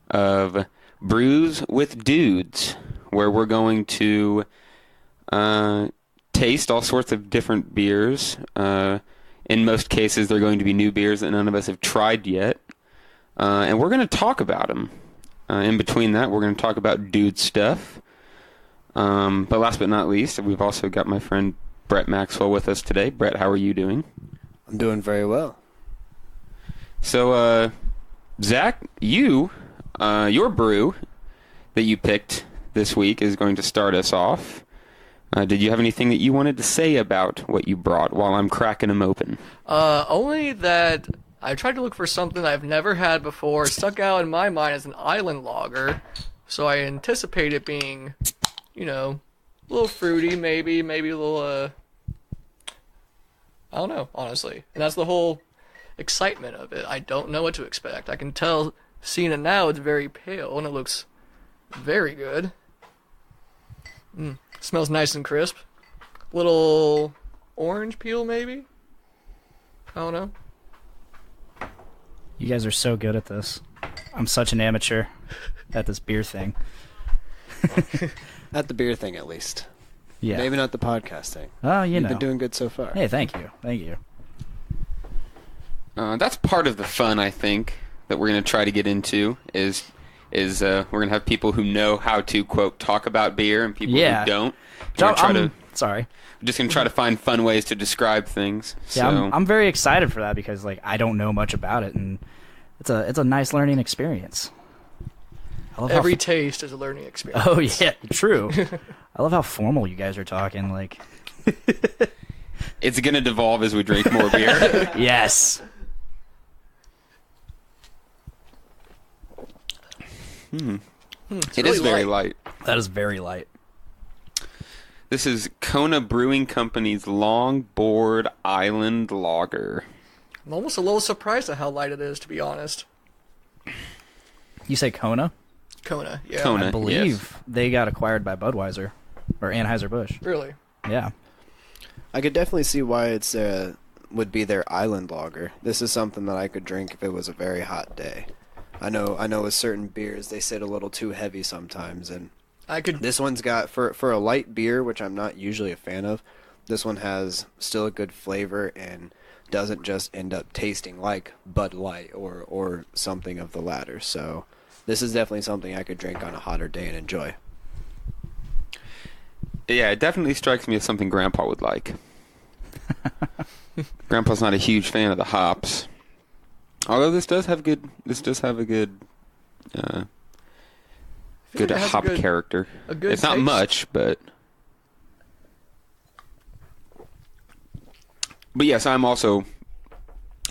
of Brews with Dudes, where we're going to taste all sorts of different beers. In most cases, they're going to be new beers that none of us have tried yet. And we're going to talk about them. In between that, we're going to talk about dude stuff. But last but not least, we've also got my friend Brett Maxwell with us today. Brett, how are you doing? I'm doing very well. So, Zach, your brew that you picked this week is going to start us off. Did you have anything that you wanted to say about what you brought while I'm cracking them open? Only that I tried to look for something I've never had before. It stuck out in my mind as an island lager, so I anticipate it being, you know, a little fruity, maybe a little, I don't know, honestly. And that's the whole excitement of it. I don't know what to expect. I can tell, seeing it now, it's very pale, and it looks very good. Smells nice and crisp. Little orange peel, maybe? I don't know. You guys are so good at this. I'm such an amateur at this beer thing. At the beer thing, at least. Yeah. Maybe not the podcast thing. Oh, You've been doing good so far. Hey, thank you. Thank you. That's part of the fun, I think, that we're going to try to get into is we're going to have people who know how to, quote, talk about beer and people who don't. Sorry. We're just going to try to find fun ways to describe things. Yeah, so. I'm very excited for that because like I don't know much about it, and it's a nice learning experience. I love Every taste is a learning experience. Oh yeah, true. I love how formal you guys are talking. Like, it's going to devolve as we drink more beer. Yes. It really is very light. That is very light. This is Kona Brewing Company's Longboard Island Lager. I'm almost a little surprised at how light it is, to be honest. You say Kona? Kona, yeah. Kona, I believe they got acquired by Budweiser or Anheuser-Busch. Really? Yeah. I could definitely see why it's would be their island lager. This is something that I could drink if it was a very hot day. I know with certain beers they sit a little too heavy sometimes, and this one's got for a light beer, which I'm not usually a fan of. This one has still a good flavor and doesn't just end up tasting like Bud Light or something of the latter. So this is definitely something I could drink on a hotter day and enjoy. Yeah, it definitely strikes me as something Grandpa would like. Grandpa's not a huge fan of the hops, although this does have a good hop character. It's not much, but yes, I'm also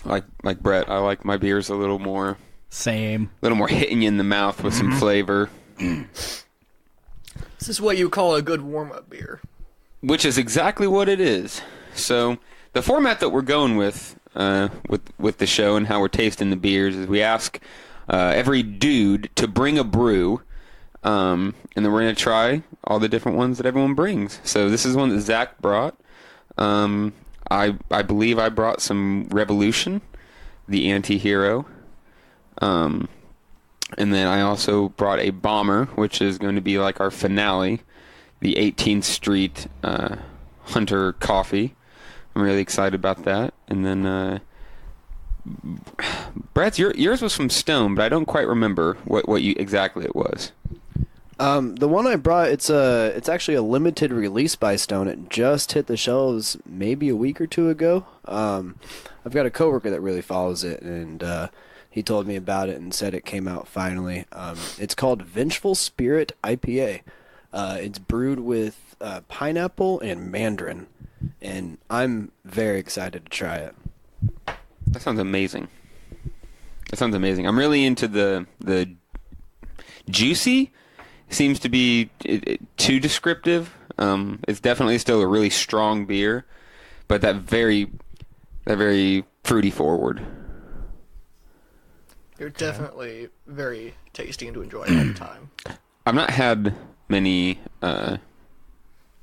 like Brett. I like my beers a little more hitting you in the mouth with some flavor. This is what you call a good warm-up beer. Which is exactly what it is. So the format that we're going with the show and how we're tasting the beers is we ask every dude to bring a brew, and then we're going to try all the different ones that everyone brings. So this is one that Zach brought. I believe I brought some Revolution, the anti-hero. And then I also brought a Bomber, which is going to be like our finale, the 18th Street Hunter Coffee. I'm really excited about that. And then Brett's yours was from Stone, but I don't quite remember what exactly it was. The one I brought, it's actually a limited release by Stone. It just hit the shelves maybe a week or two ago. I've got a coworker that really follows it, and he told me about it and said it came out finally. It's called Vengeful Spirit IPA. It's brewed with pineapple and mandarin, and I'm very excited to try it. That sounds amazing. I'm really into the juicy. Seems to be too descriptive. It's definitely still a really strong beer, but that very fruity forward. They're definitely very tasty and to enjoy all the time. I've not had many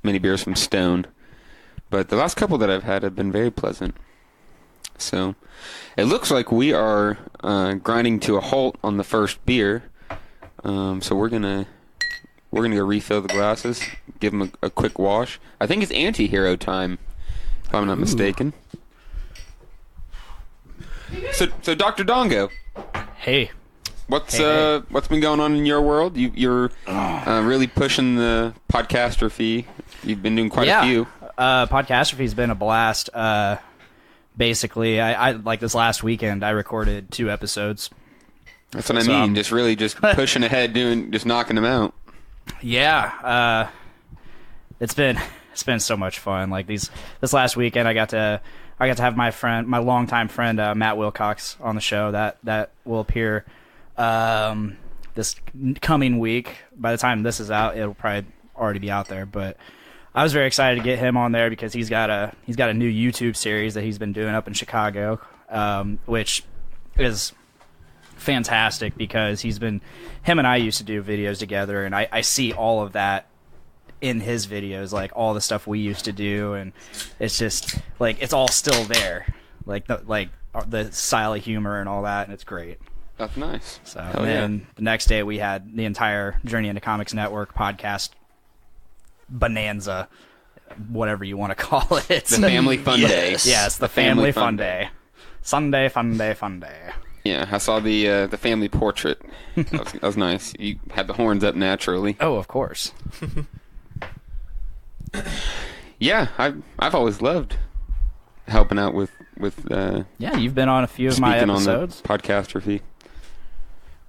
beers from Stone, but the last couple that I've had have been very pleasant. So it looks like we are grinding to a halt on the first beer. So we're gonna go refill the glasses, give them a quick wash. I think it's anti-hero time, if I'm not mistaken. So Dr. Dongo. Hey. What's been going on in your world? You're really pushing the Podcastrophe. You've been doing quite a few. Podcastrophe's been a blast. Basically, I like this last weekend I recorded 2 episodes. That's what I mean. Just pushing ahead, just knocking them out. Yeah, it's been so much fun. Like this last weekend, I got to have my longtime friend Matt Wilcox on the show. That will appear this coming week. By the time this is out, it'll probably already be out there. But I was very excited to get him on there because he's got a new YouTube series that he's been doing up in Chicago, which is fantastic because him and I used to do videos together, and I see all of that in his videos, like all the stuff we used to do, and it's just like it's all still there, like the style of humor and all that, and it's great. That's nice. So and then the next day we had the entire Journey into Comics Network podcast bonanza, whatever you want to call it. The family fun day. Yes, the family fun day. Sunday fun day. Yeah, I saw the family portrait. That was nice. You had the horns up naturally. Oh, of course. Yeah, I've always loved helping out with. Yeah, you've been on a few of my episodes. On the Podcastrophe.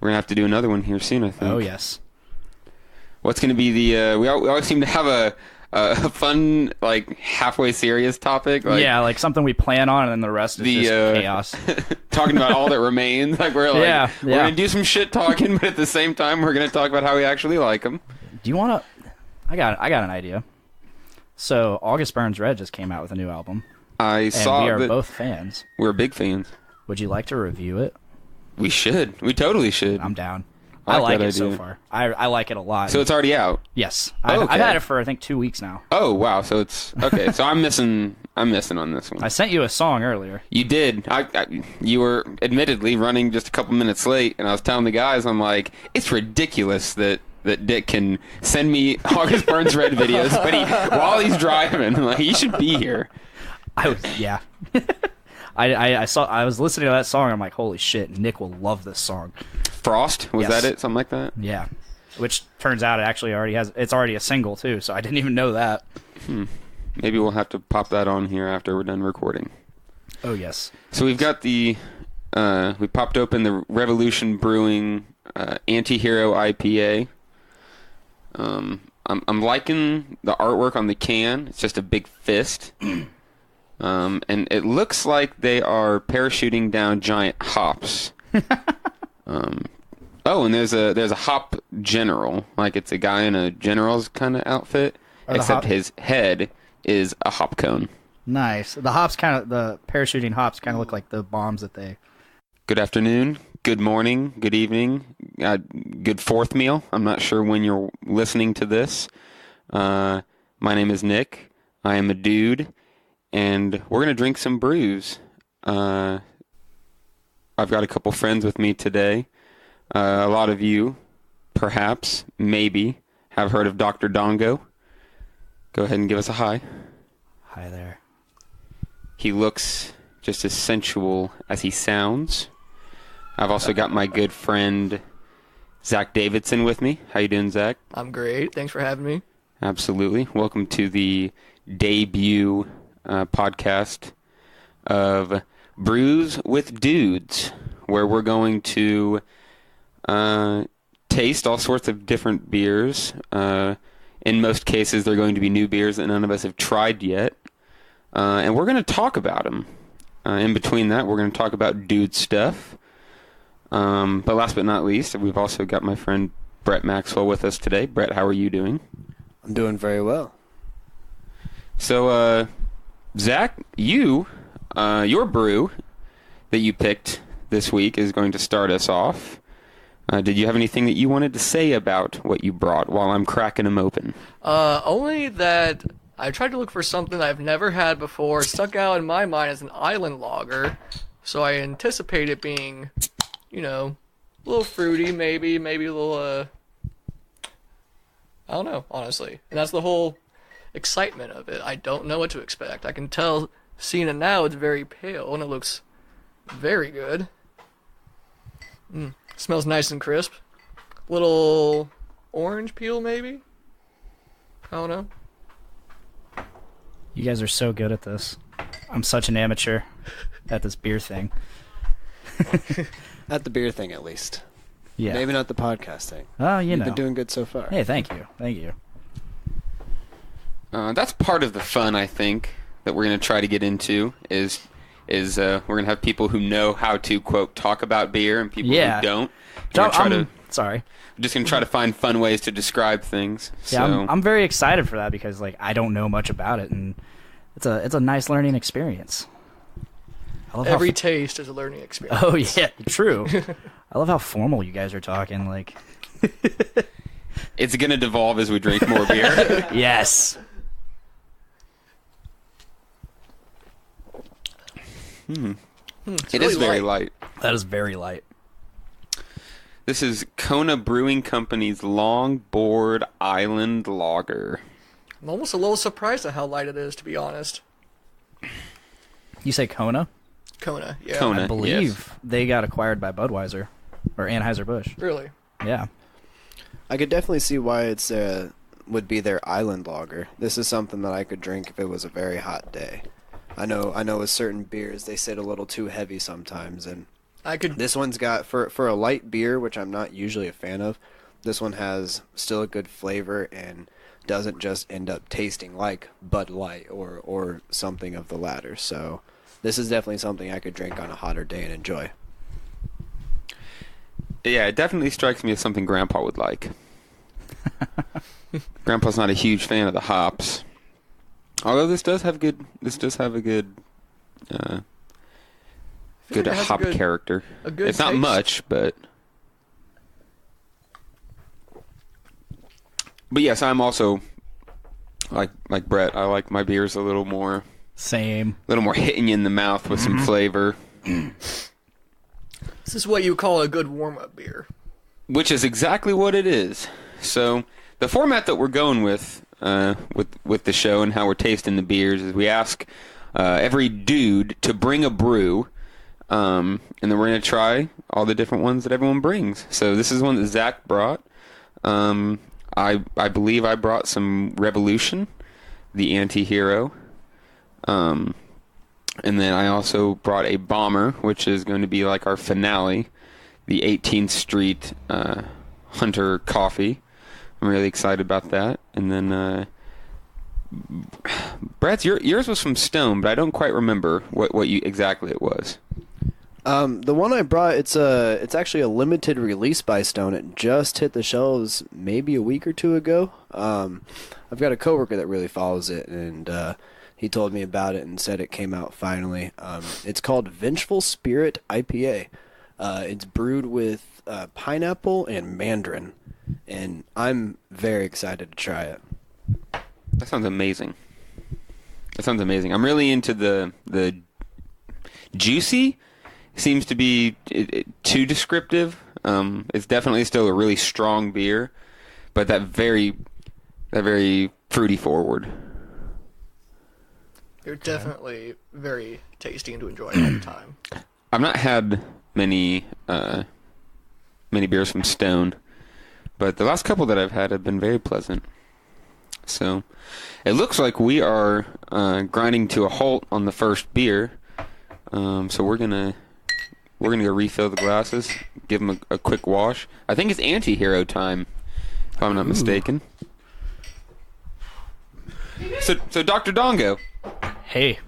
We're gonna have to do another one here soon, I think. Oh yes. What's gonna be the? We always seem to have a fun, like halfway serious topic. Yeah, like something we plan on, and then the rest is just chaos. Talking about all that remains. Like we're we're gonna do some shit talking, but at the same time we're gonna talk about how we actually like them. Do you want to? I got an idea. So August Burns Red just came out with a new album. I saw. We are both fans. We're big fans. Would you like to review it? We should. We totally should. I'm down. I like that it so idea. far. I like it a lot. So it's already out? Yes. Oh, I've had it for, I think, 2 weeks now. Oh, wow. So it's... Okay, so I'm missing on this one. I sent you a song earlier. You did. You were admittedly running just a couple minutes late, and I was telling the guys, I'm like, it's ridiculous that Dick can send me August Burns Red videos, but while he's driving, like, he should be here. I was listening to that song. I'm like, holy shit, Nick will love this song. Frost, was Yes. that it? Something like that? Yeah, which turns out it actually it's already a single too. So I didn't even know that. Maybe we'll have to pop that on here after we're done recording. Oh yes. So we've got we popped open the Revolution Brewing Anti-Hero IPA. I'm liking the artwork on the can. It's just a big fist. And it looks like they are parachuting down giant hops. And there's a hop general, like it's a guy in a general's kind of outfit, except his head is a hop cone. Nice. The parachuting hops kind of look like the bombs that they. Good afternoon, good morning, good evening, good fourth meal. I'm not sure when you're listening to this. My name is Nick. I am a dude, and we're gonna drink some brews. I've got a couple friends with me today. A lot of you, perhaps, maybe, have heard of Dr. Dongo. Go ahead and give us a hi. Hi there. He looks just as sensual as he sounds. I've also got my good friend Zach Davidson with me. How you doing, Zach? I'm great. Thanks for having me. Absolutely. Welcome to the debut podcast of Brews with Dudes, where we're going to taste all sorts of different beers. In most cases, they're going to be new beers that none of us have tried yet. And we're going to talk about them. In between that, we're going to talk about dude stuff. But last but not least, we've also got my friend Brett Maxwell with us today. Brett, how are you doing? I'm doing very well. So, Zach, your brew that you picked this week is going to start us off. Did you have anything that you wanted to say about what you brought while I'm cracking them open? Only that I tried to look for something I've never had before. Stuck out in my mind as an island lager, so I anticipate it being, a little fruity, maybe a little, I don't know, honestly. And that's the whole excitement of it. I don't know what to expect. I can tell, seeing it now, it's very pale, and it looks very good. Smells nice and crisp. Little orange peel, maybe? I don't know. You guys are so good at this. I'm such an amateur at this beer thing. At the beer thing, at least. Yeah. Maybe not the podcast thing. Oh, You've been doing good so far. Hey, thank you. Thank you. That's part of the fun, I think, that we're going to try to get into is we're going to have people who know how to, quote, talk about beer and people who don't. Sorry. We're just going to try to find fun ways to describe things. Yeah, so. I'm very excited for that because I don't know much about it, and it's a nice learning experience. Every taste is a learning experience. Oh yeah, true. I love how formal you guys are talking. Like, it's going to devolve as we drink more beer. Yes. It is very light. That is very light. This is Kona Brewing Company's Longboard Island Lager. I'm almost a little surprised at how light it is, to be honest. You say Kona? Kona, yeah. Kona, I believe they got acquired by Budweiser or Anheuser-Busch. Really? Yeah. I could definitely see why it's would be their island lager. This is something that I could drink if it was a very hot day. I know with certain beers they sit a little too heavy sometimes, and this one's got for a light beer, which I'm not usually a fan of. This one has still a good flavor and doesn't just end up tasting like Bud Light or something of the latter. So this is definitely something I could drink on a hotter day and enjoy. Yeah, it definitely strikes me as something Grandpa would like. Grandpa's not a huge fan of the hops, although this does have a good hop character. A good it's not taste. much, but But yes, I'm also like Brett. I like my beers a little more hitting you in the mouth with some flavor. This is what you call a good warm-up beer. Which is exactly what it is. So the format that we're going with the show and how we're tasting the beers is we ask every dude to bring a brew, and then we're going to try all the different ones that everyone brings. So this is one that Zach brought. I believe I brought some Revolution, the anti-hero. And then I also brought a Bomber, which is going to be like our finale, the 18th Street Hunter Coffee. I'm really excited about that. And then Brett's, yours was from Stone, but I don't quite remember what you exactly it was. The one I brought, it's actually a limited release by Stone. It just hit the shelves maybe a week or two ago. I've got a coworker that really follows it, and he told me about it and said it came out finally. It's called Vengeful Spirit IPA. It's brewed with pineapple and mandarin, and I'm very excited to try it. That sounds amazing. I'm really into the juicy. Seems to be too descriptive. It's definitely still a really strong beer, but that very fruity forward. You're definitely very tasty and to enjoy all the time. I've not had many beers from Stone, but the last couple that I've had have been very pleasant. So it looks like we are grinding to a halt on the first beer. So we're gonna go refill the glasses, give them a quick wash. I think it's anti-hero time, if I'm not mistaken. So Dr. Dongo. Hey.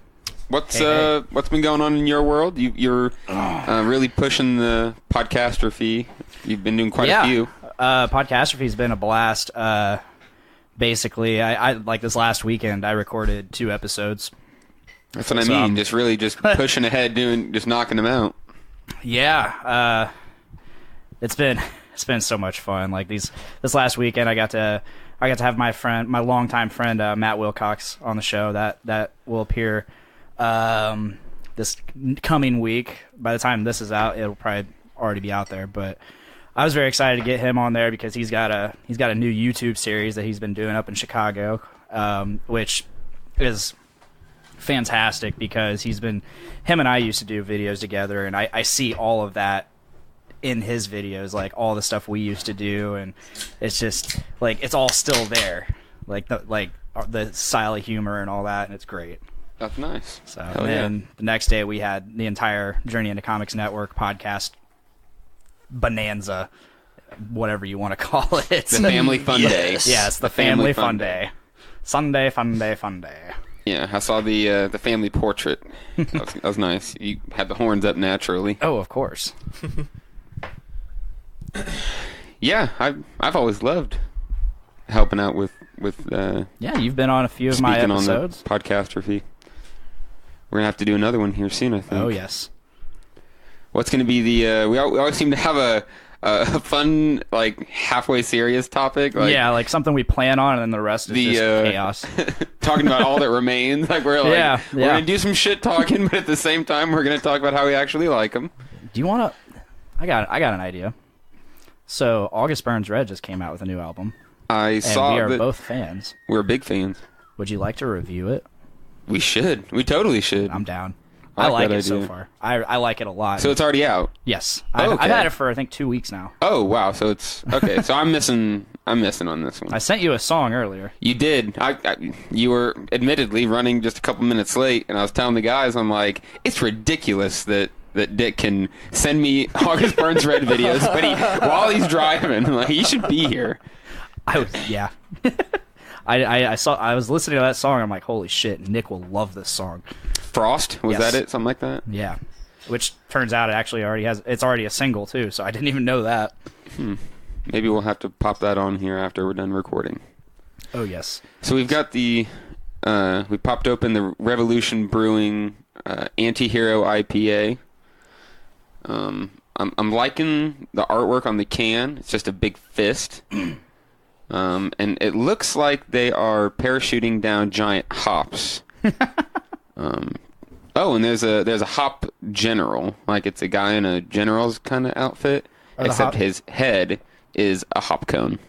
What's been going on in your world? You're really pushing the Podcastrophe. You've been doing quite a few. Podcastrophe's been a blast. Basically, I like this last weekend, I recorded 2 episodes. That's what I mean. Just pushing ahead, just knocking them out. Yeah, it's been so much fun. Like this last weekend, I got to have my longtime friend Matt Wilcox on the show. That will appear this coming week. By the time this is out, it'll probably already be out there. But I was very excited to get him on there because he's got a new YouTube series that he's been doing up in Chicago, which is fantastic because him and I used to do videos together, and I see all of that in his videos, like all the stuff we used to do, and it's just like it's all still there, like the style of humor and all that, and it's great. That's nice. So and then the next day we had the entire Journey into Comics Network podcast bonanza, whatever you want to call it. The family fun day. Yes, the family fun day. Sunday fun day. Yeah, I saw the family portrait. That was nice. You had the horns up naturally. Oh, of course. Yeah, I've always loved helping out with. Yeah, you've been on a few of my episodes. On the Podcastrophe. We're gonna have to do another one here soon, I think. Oh yes. What's gonna be the? We always seem to have a fun, like halfway serious topic. Like something we plan on, and then the rest is just chaos. Talking about all that remains. Like we're gonna do some shit talking, but at the same time we're gonna talk about how we actually like them. Do you want to? I got an idea. So August Burns Red just came out with a new album. I saw. We are both fans. We're big fans. Would you like to review it? We should. We totally should. I'm down. I like it so far. I like it a lot. So it's already out? Yes. I've had it for, I think, 2 weeks now. Oh, wow. So it's... Okay, so I'm missing on this one. I sent you a song earlier. You did. You were admittedly running just a couple minutes late, and I was telling the guys, I'm like, it's ridiculous that Dick can send me August Burns Red videos, but while he's driving, like, he should be here. I was listening to that song, I'm like, holy shit, Nick will love this song. Frost? Was that it? Something like that? Yeah. Which turns out it actually it's already a single too, so I didn't even know that. Maybe we'll have to pop that on here after we're done recording. Oh yes. So we've got we popped open the Revolution Brewing Anti-Hero IPA. I'm liking the artwork on the can. It's just a big fist. And it looks like they are parachuting down giant hops. Oh, and there's a hop general. Like, it's a guy in a general's kind of outfit, except his head is a hop cone.